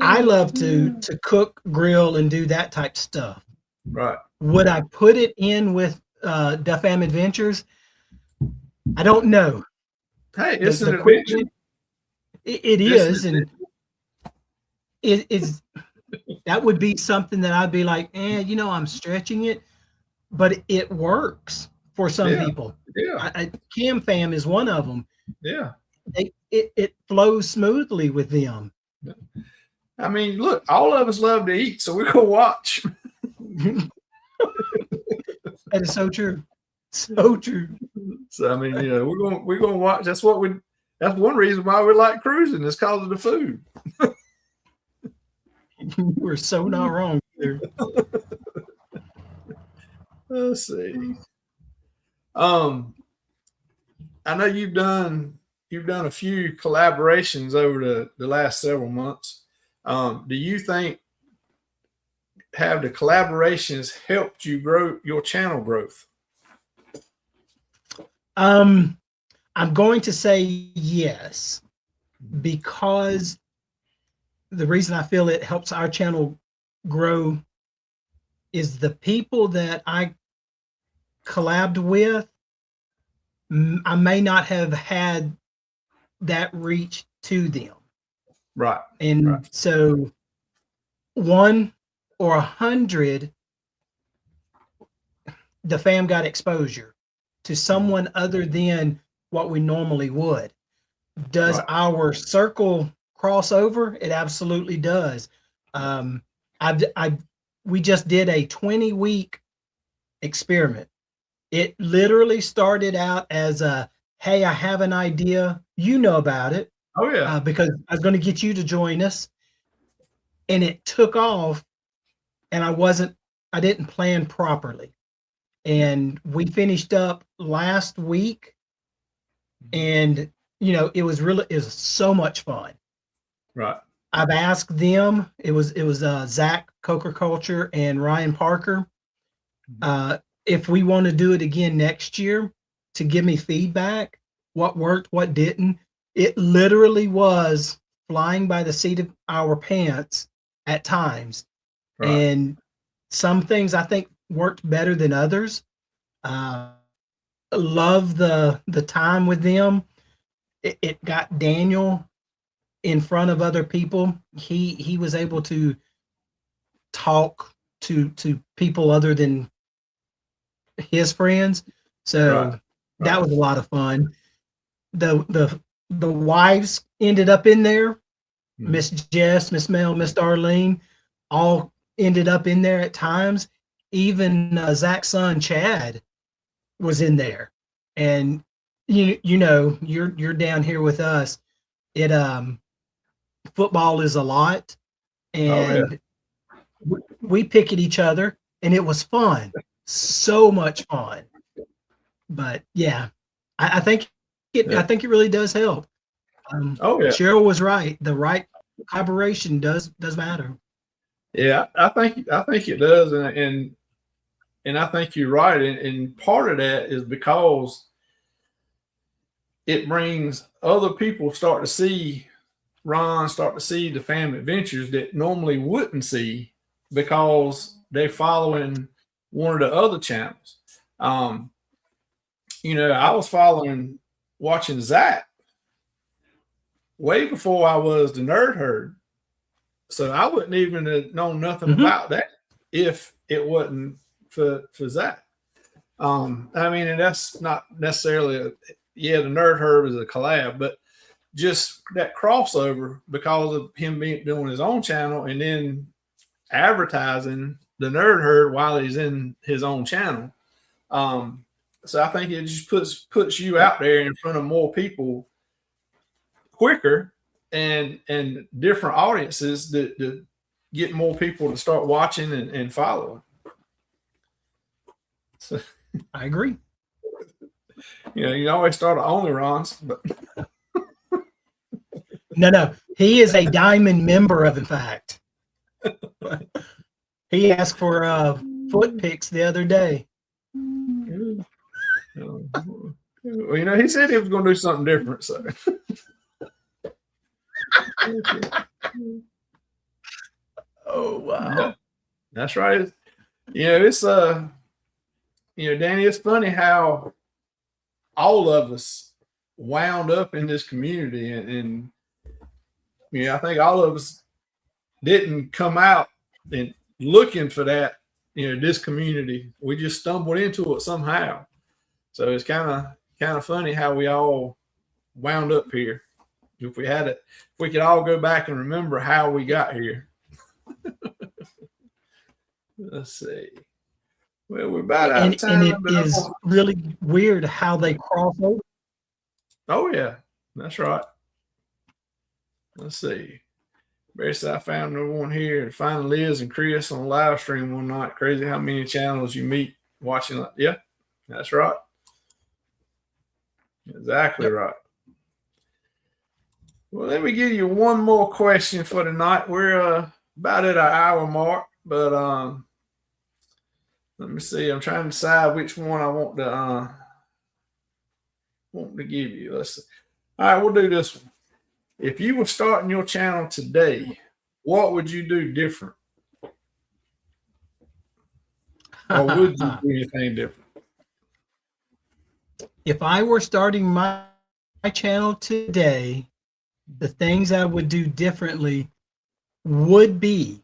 S4: I love to cook, grill, and do that type of stuff.
S3: Right.
S4: Would I put it in with Duff Am Adventures? I don't know.
S3: Hey, it's an adventure.
S4: It is, and it is. That would be something that I'd be like, I'm stretching it, but it works for some people.
S3: Yeah.
S4: Cam Fam is one of them.
S3: Yeah.
S4: It flows smoothly with them.
S3: I mean, look, all of us love to eat, so we're gonna watch.
S4: That is so true. So true.
S3: So I mean, we're gonna watch. That's one reason why we like cruising, is because of the food.
S4: We're so not wrong here.
S3: Let's see. I know you've done a few collaborations over the last several months. Do you think have the collaborations helped you grow your channel growth?
S4: I'm going to say yes, because the reason I feel it helps our channel grow is the people that I collabed with, I may not have had that reach to them.
S3: Right.
S4: And
S3: Right.
S4: so 1 or 100, the fam got exposure to someone other than what we normally would. Does
S3: Right.
S4: our circle cross over? It absolutely does. Um, we just did a 20-week experiment. It literally started out as a, hey, I have an idea. You know about it,
S3: Oh yeah.
S4: because I was going to get you to join us. And it took off, and I didn't plan properly. And we finished up last week, and it was so much fun.
S3: Right.
S4: I've asked them. It was Zach Coker Culture and Ryan Parker, if we want to do it again next year, to give me feedback, what worked, what didn't. It literally was flying by the seat of our pants at times,
S3: Right.
S4: and some things I think worked better than others. Love the time with them. It got Daniel in front of other people. He was able to talk to people other than his friends, so
S3: Right.
S4: that was a lot of fun. The wives ended up in there. Miss Jess, Miss Mel, Miss Darlene, all ended up in there at times. Even Zach's son Chad was in there, and you're down here with us. It football is a lot,
S3: Oh yeah.
S4: and we pick at each other, and it was fun, so much fun. But yeah, I think
S3: Yeah.
S4: I think it really does help.
S3: Oh yeah.
S4: Cheryl was right. The right collaboration does matter.
S3: Yeah. I think it does, and I think you're right. And part of that is because it brings other people start to see the family adventures that normally wouldn't see because they're following one of the other channels. I was watching Zach way before I was the Nerd Herd. So I wouldn't even have known nothing about that if it wasn't for Zach. And that's not necessarily the Nerd Herd is a collab, but just that crossover because of him doing his own channel and then advertising the Nerd Herd while he's in his own channel. So I think it just puts you out there in front of more people quicker and different audiences that get more people to start watching and following. So,
S4: I agree.
S3: You always start only Rons, but
S4: No, he is a diamond member of, in fact. He asked for foot pics the other day.
S3: Well, he said he was going to do something different. So,
S4: oh wow,
S3: yeah, that's right. It's Danny. It's funny how all of us wound up in this community, and I think all of us didn't come out and looking for that. This community, we just stumbled into it somehow. So it's kind of funny how we all wound up here. If we could all go back and remember how we got here. Let's see. Well, we're about out of time.
S4: And it is really weird how they cross over.
S3: Oh yeah, that's right. Let's see. Barry said I found no one here. Find Liz and Chris on live stream one night. Crazy how many channels you meet watching. Yeah, that's right. Exactly right. Well, let me give you one more question for tonight. We're about at our hour mark, but let me see. I'm trying to decide which one I want to give you. Let's see. All right, we'll do this one. If you were starting your channel today, what would you do different? Or would you do anything different?
S4: If I were starting my channel today, The things I would do differently would be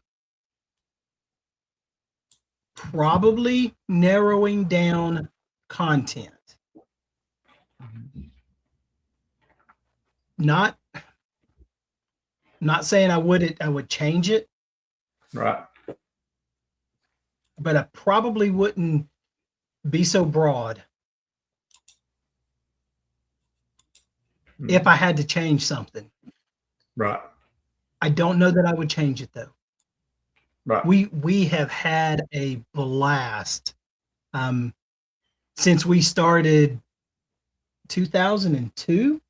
S4: probably narrowing down content. Not saying I would change it,
S3: Right.
S4: but I probably wouldn't be so broad if I had to change something.
S3: Right.
S4: I don't know that I would change it though.
S3: Right.
S4: We have had a blast since we started 2002.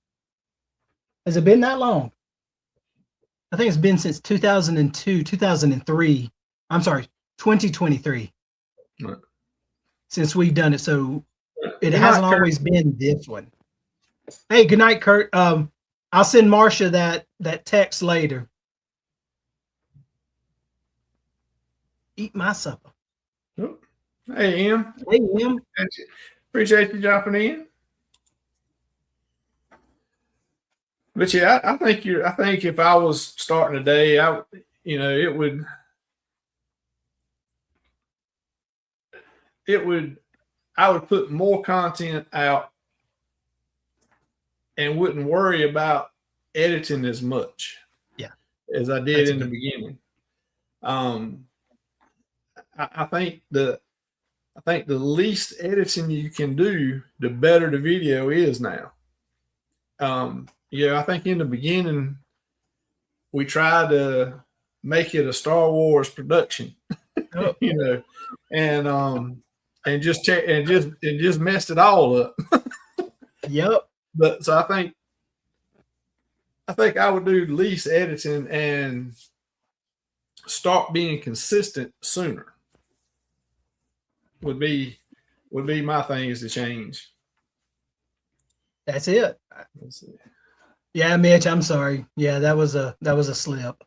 S4: Has it been that long? I think it's been since 2002, 2003. I'm sorry, 2023.
S3: Right.
S4: Since we've done it. So it
S3: Good
S4: hasn't
S3: night, Kurt.
S4: always been this one. Hey, good night, Kurt. I'll send Marcia that text later. Eat my supper.
S3: Oh. Hey, Em.
S4: Hey, Em.
S3: Appreciate you dropping in. But yeah, I think if I was starting today, I would put more content out and wouldn't worry about editing as much as I did in the beginning. I think the least editing you can do, the better the video is now. I think in the beginning we tried to make it a Star Wars production, and just messed it all up.
S4: Yep.
S3: But so I think I would do least editing and start being consistent sooner. Would be my thing is to change.
S4: That's it.
S3: Let's see.
S4: Yeah, Mitch, I'm sorry. Yeah, that was a slip.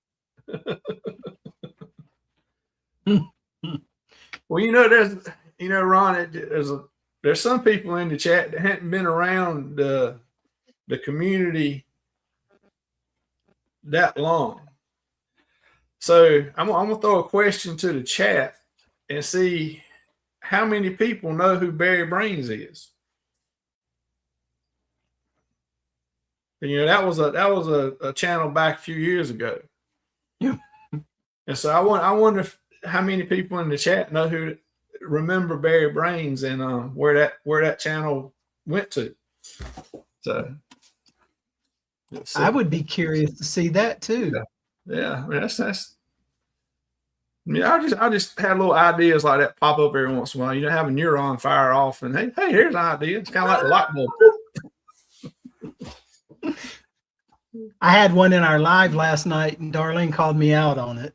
S3: Well, Ron, there's some people in the chat that hadn't been around the community that long. So I'm gonna throw a question to the chat and see how many people know who Barry Brains is. And, that was a channel back a few years ago.
S4: Yeah.
S3: And so I wonder how many people in the chat remember Barry Brains and where that channel went to. So
S4: I would be curious to see that too.
S3: Yeah. That's. I just had little ideas like that pop up every once in a while. Have a neuron fire off, and hey, here's an idea. It's kind of like the light bulb.
S4: I had one in our live last night, and Darlene called me out on it.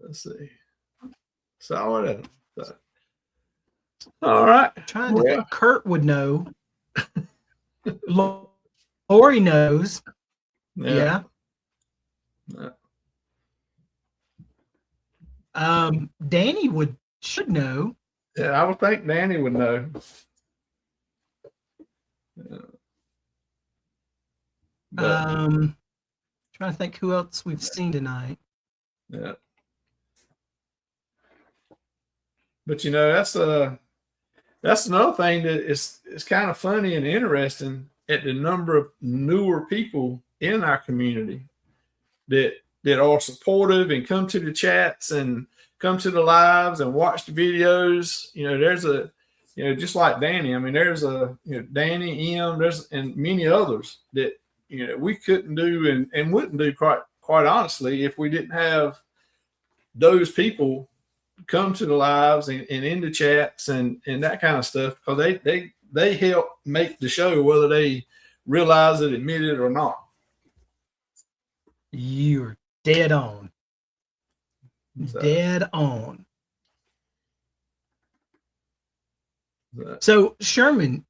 S3: Let's see. So whatever. All right.
S4: I'm trying to think. Kurt would know. Lori knows. Yeah. Danny should know.
S3: Yeah, I would think Danny would know.
S4: Trying to think who else we've seen tonight.
S3: Yeah. But that's another thing that is kind of funny and interesting at the number of newer people in our community that are supportive and come to the chats and come to the lives and watch the videos. There's just like Danny. I mean, there's Danny, and many others that we couldn't do and wouldn't do quite honestly if we didn't have those people come to the lives and in the chats and that kind of stuff, because they help make the show whether they realize it, admit it or not.
S4: You're dead on. Dead on. So Sherman,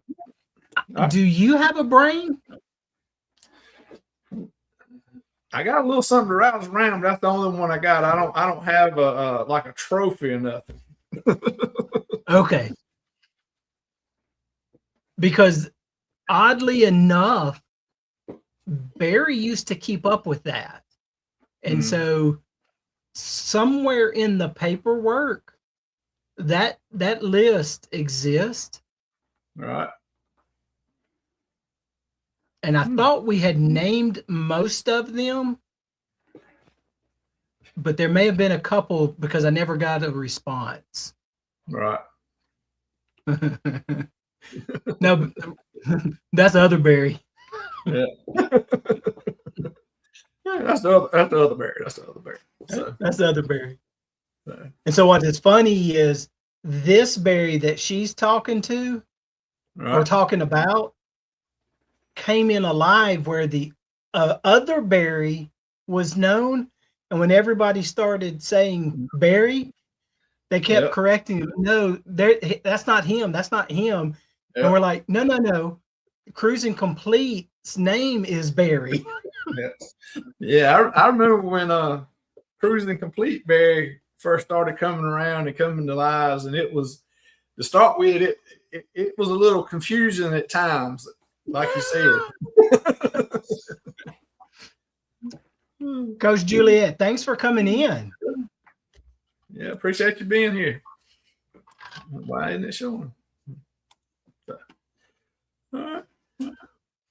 S4: do you have a brain?
S3: I got a little something to rouse around. That's the only one I got. I don't have a trophy or nothing.
S4: Okay. Because oddly enough, Barry used to keep up with that. And so somewhere in the paperwork, that list exists.
S3: Right.
S4: And I thought we had named most of them, but there may have been a couple because I never got a response.
S3: Right.
S4: No, that's the other Barry.
S3: Yeah. That's the other Barry. That's the other Barry. So,
S4: That's the other Barry. And so what is funny is this Barry that she's talking to or talking about came in alive where the other Barry was known. And when everybody started saying Barry, they kept correcting him. No, that's not him. That's not him.
S3: Yep.
S4: And we're like, no. Cruising Complete's name is Barry.
S3: Yeah, I remember when Cruising Complete Barry first started coming around and coming to lives, and it was to start with it was a little confusing at times, like you said.
S4: Coach Juliet, thanks for coming in.
S3: Yeah, appreciate you being here. Why isn't it showing? All right.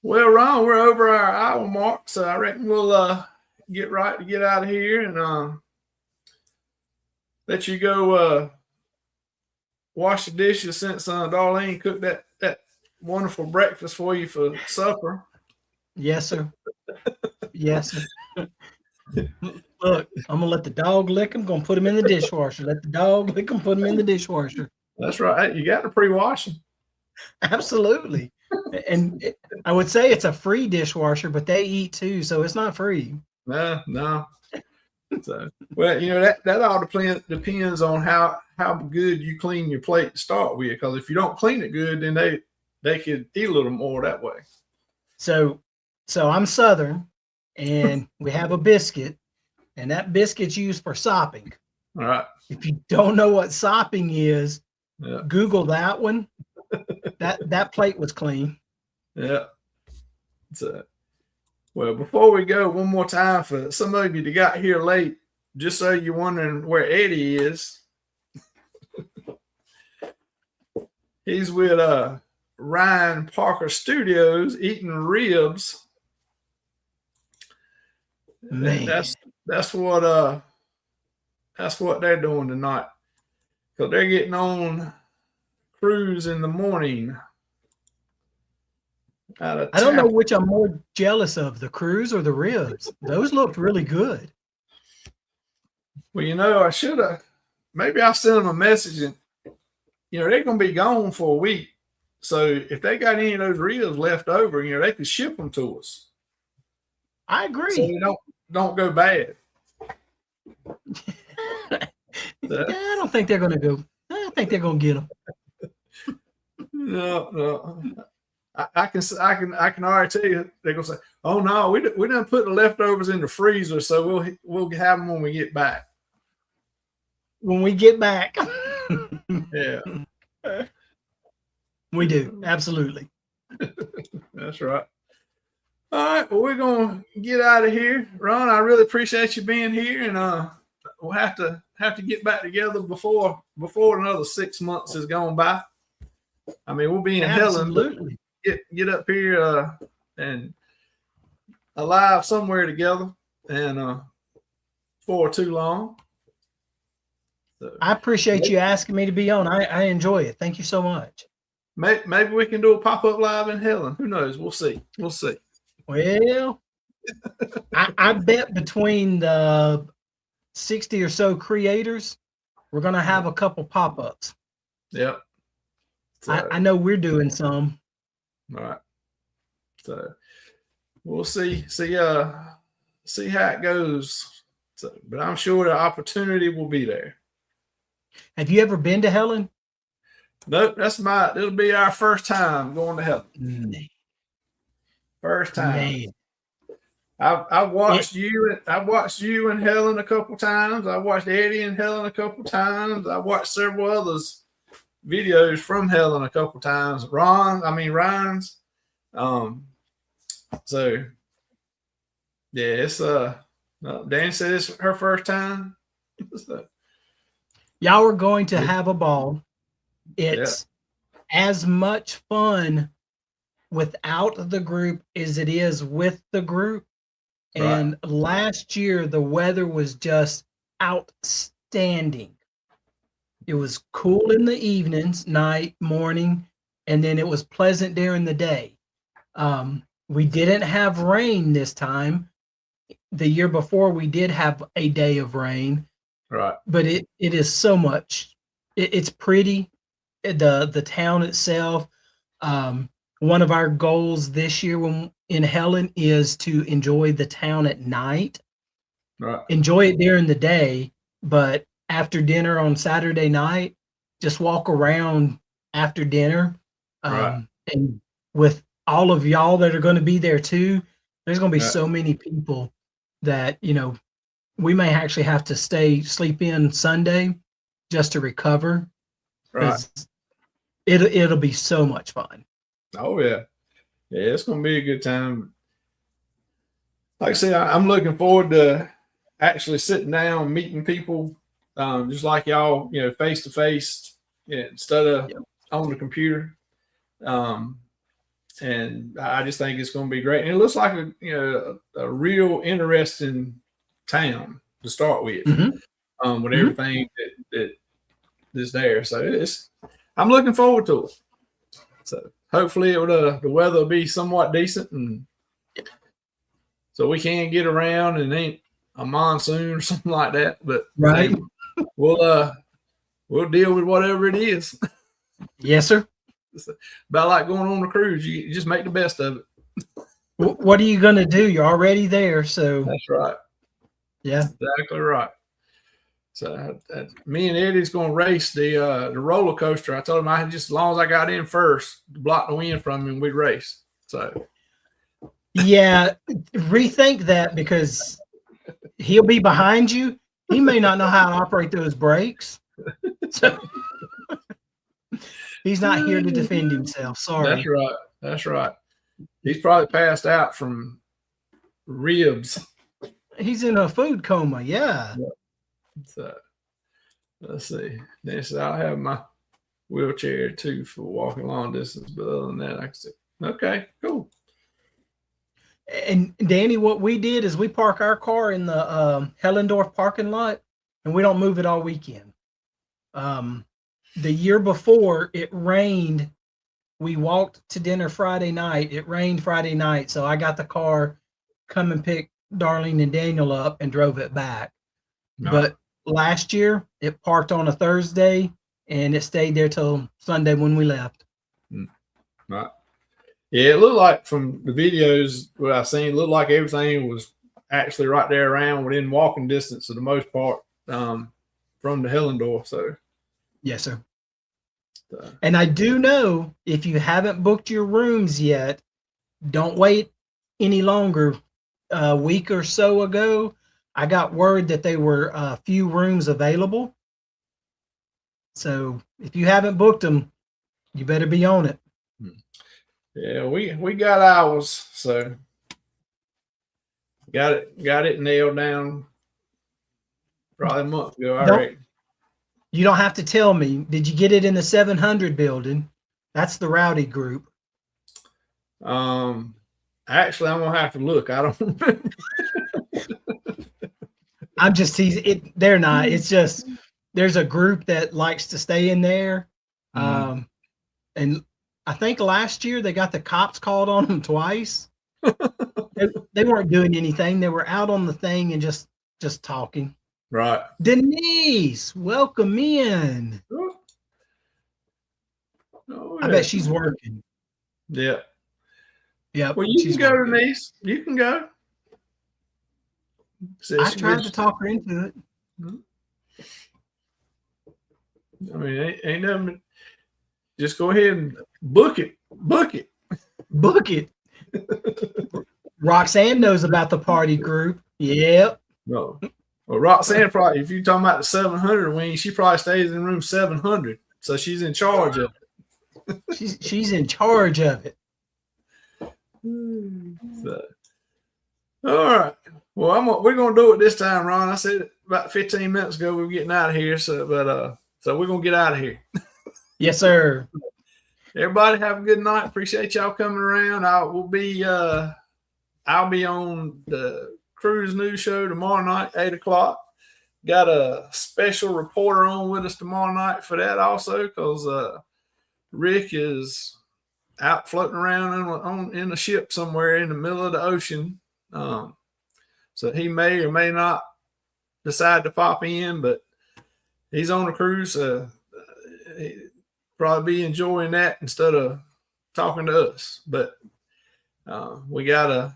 S3: Well, Ron, we're over our hour mark, so I reckon we'll get out of here and let you go wash the dishes since Darlene cooked that wonderful breakfast for you for supper.
S4: Yes, sir. Yes, sir. Look, I'm gonna let the dog lick him. Gonna put him in the dishwasher. Let the dog lick him. Put him in the dishwasher.
S3: That's right. You got to pre-wash them.
S4: Absolutely. And I would say it's a free dishwasher, but they eat too, so it's not free.
S3: No. So, well, that all depends on how good you clean your plate to start with. Because if you don't clean it good, then they could eat a little more that way.
S4: So I'm Southern, and we have a biscuit, and that biscuit's used for sopping.
S3: All right.
S4: If you don't know what sopping is, Google that one. That plate was clean.
S3: Yeah. So, well, before we go, one more time for some of you that got here late, just so you're wondering where Eddie is. He's with Ryan Parker Studios eating ribs.
S4: Man.
S3: That's what they're doing tonight. Because they're getting on cruise in the morning. I
S4: don't know which I'm more jealous of, the cruise or the ribs. Those looked really good.
S3: Well, I should have. Maybe I'll send them a message, and they're going to be gone for a week. So if they got any of those ribs left over, they could ship them to us.
S4: I agree.
S3: So they don't go bad.
S4: Yeah, I don't think they're going to go. I think they're going to get them.
S3: No. I can already tell you they're gonna say, "Oh no, we didn't put the leftovers in the freezer, so we'll have them when we get back."
S4: When we get back,
S3: Yeah,
S4: we do absolutely.
S3: That's right. All right, well, we're gonna get out of here, Ron. I really appreciate you being here, and we'll have to get back together before another 6 months has gone by. I mean, we'll be in Helen. Get up here and alive somewhere together, and for too long. So,
S4: I appreciate you asking me to be on. I enjoy it. Thank you so much.
S3: Maybe we can do a pop-up live in Helen. Who knows? We'll see.
S4: Well, I bet between the 60 or so creators, we're going to have a couple pop-ups.
S3: Yep. So,
S4: I know we're doing some.
S3: All right. So we'll see how it goes. So, but I'm sure the opportunity will be there.
S4: Have you ever been to Helen?
S3: Nope, it'll be our first time going to Helen. First time. Man. I've watched you. I've watched you and Helen a couple times. I watched Eddie and Helen a couple times. I watched several others videos from Helen a couple times. Ryan's. So yeah, it's Dan said it's her first time. So,
S4: Y'all are going to have a ball. It's as much fun without the group as it is with the group. And last year, the weather was just outstanding. It was cool in the evenings, night, morning, and then it was pleasant during the day. We didn't have rain this time. The year before, we did have a day of rain.
S3: Right.
S4: But it is so much. It's pretty. The town itself. One of our goals this year in Helen is to enjoy the town at night.
S3: Right.
S4: Enjoy it during the day, but after dinner on Saturday night, just walk around after dinner.
S3: Right.
S4: And with all of y'all that are going to be there too, there's going to be so many people that, we may actually have to sleep in Sunday just to recover.
S3: Right.
S4: It'll be so much fun.
S3: Oh yeah. Yeah, it's gonna be a good time. Like I said, I'm looking forward to actually sitting down, meeting people, just like y'all, face to face, instead of on the computer. And I just think it's going to be great. And it looks like a real interesting town to start with, with everything that is there. So I'm looking forward to it. So hopefully the weather will be somewhat decent, and so we can get around and ain't a monsoon or something like that. But
S4: right,
S3: we'll deal with whatever it is.
S4: Yes, sir.
S3: It's about like going on a cruise. You just make the best of it.
S4: What are you going to do? You're already there. So
S3: that's right.
S4: Yeah,
S3: exactly right. So me and Eddie's going to race the roller coaster. I told him as long as I got in first to block the wind from him, we'd race. So
S4: yeah, rethink that, because he'll be behind you. He may not know how to operate those brakes. So he's not here to defend himself. Sorry.
S3: That's right. That's right. He's probably passed out from ribs.
S4: He's in a food coma. Yeah.
S3: So let's see. Next, I'll have my wheelchair too for walking long distance. But other than that, I can say, okay, cool.
S4: And Danny, what we did is we park our car in the Hellendorf parking lot, and we don't move it all weekend. The year before, it rained. We walked to dinner Friday night. It rained Friday night, so I got the car, come and pick Darlene and Daniel up, and drove it back. No. But last year, it parked on a Thursday, and it stayed there till Sunday when we left.
S3: Right. Yeah, it looked like from the videos what I've seen, it looked like everything was actually right there around within walking distance for the most part from the Hellendorf. So,
S4: yes, sir. And I do know if you haven't booked your rooms yet, don't wait any longer. A week or so ago, I got word that there were a few rooms available. So if you haven't booked them, you better be on it.
S3: Yeah, we got ours, so got it nailed down probably a month ago. All right.
S4: You don't have to tell me. Did you get it in the 700 building? That's the rowdy group.
S3: Actually, I'm gonna have to look. I don't remember.
S4: I'm just teasing. They're not. It's just there's a group that likes to stay in there, and I think last year they got the cops called on them twice. They weren't doing anything. They were out on the thing and just talking.
S3: Right.
S4: Denise, welcome in.
S3: Oh, yeah.
S4: I bet she's working.
S3: Yeah.
S4: Yeah.
S3: Well, you can go, Denise. You can go.
S4: I tried to talk her into it.
S3: I mean, ain't nothing. Just go ahead and book it. Book it.
S4: Book it. Roxanne knows about the party group. Yep.
S3: No. Well, Roxanne probably, if you're talking about the 700 wing, she probably stays in room 700. So she's in charge of it.
S4: She's in charge of it.
S3: So, all right. Well, we're gonna do it this time, Ron. I said about 15 minutes ago we were getting out of here. So we're gonna get out of here.
S4: Yes, sir.
S3: Everybody have a good night. Appreciate y'all coming around. I'll be on the Cruise News Show tomorrow night, 8:00. Got a special reporter on with us tomorrow night for that also, because Rick is out floating around in a ship somewhere in the middle of the ocean. So he may or may not decide to pop in, but he's on a cruise. He'd probably be enjoying that instead of talking to us. But we got a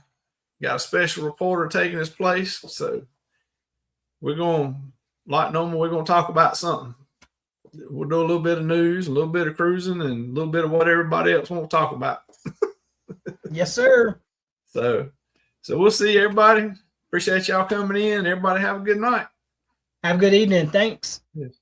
S3: special reporter taking his place. So we're going, like normal, we're going to talk about something. We'll do a little bit of news, a little bit of cruising, and a little bit of what everybody else wants to talk about.
S4: Yes, sir.
S3: So we'll see everybody. Appreciate y'all coming in. Everybody have a good night.
S4: Have a good evening. Thanks.
S3: Yes.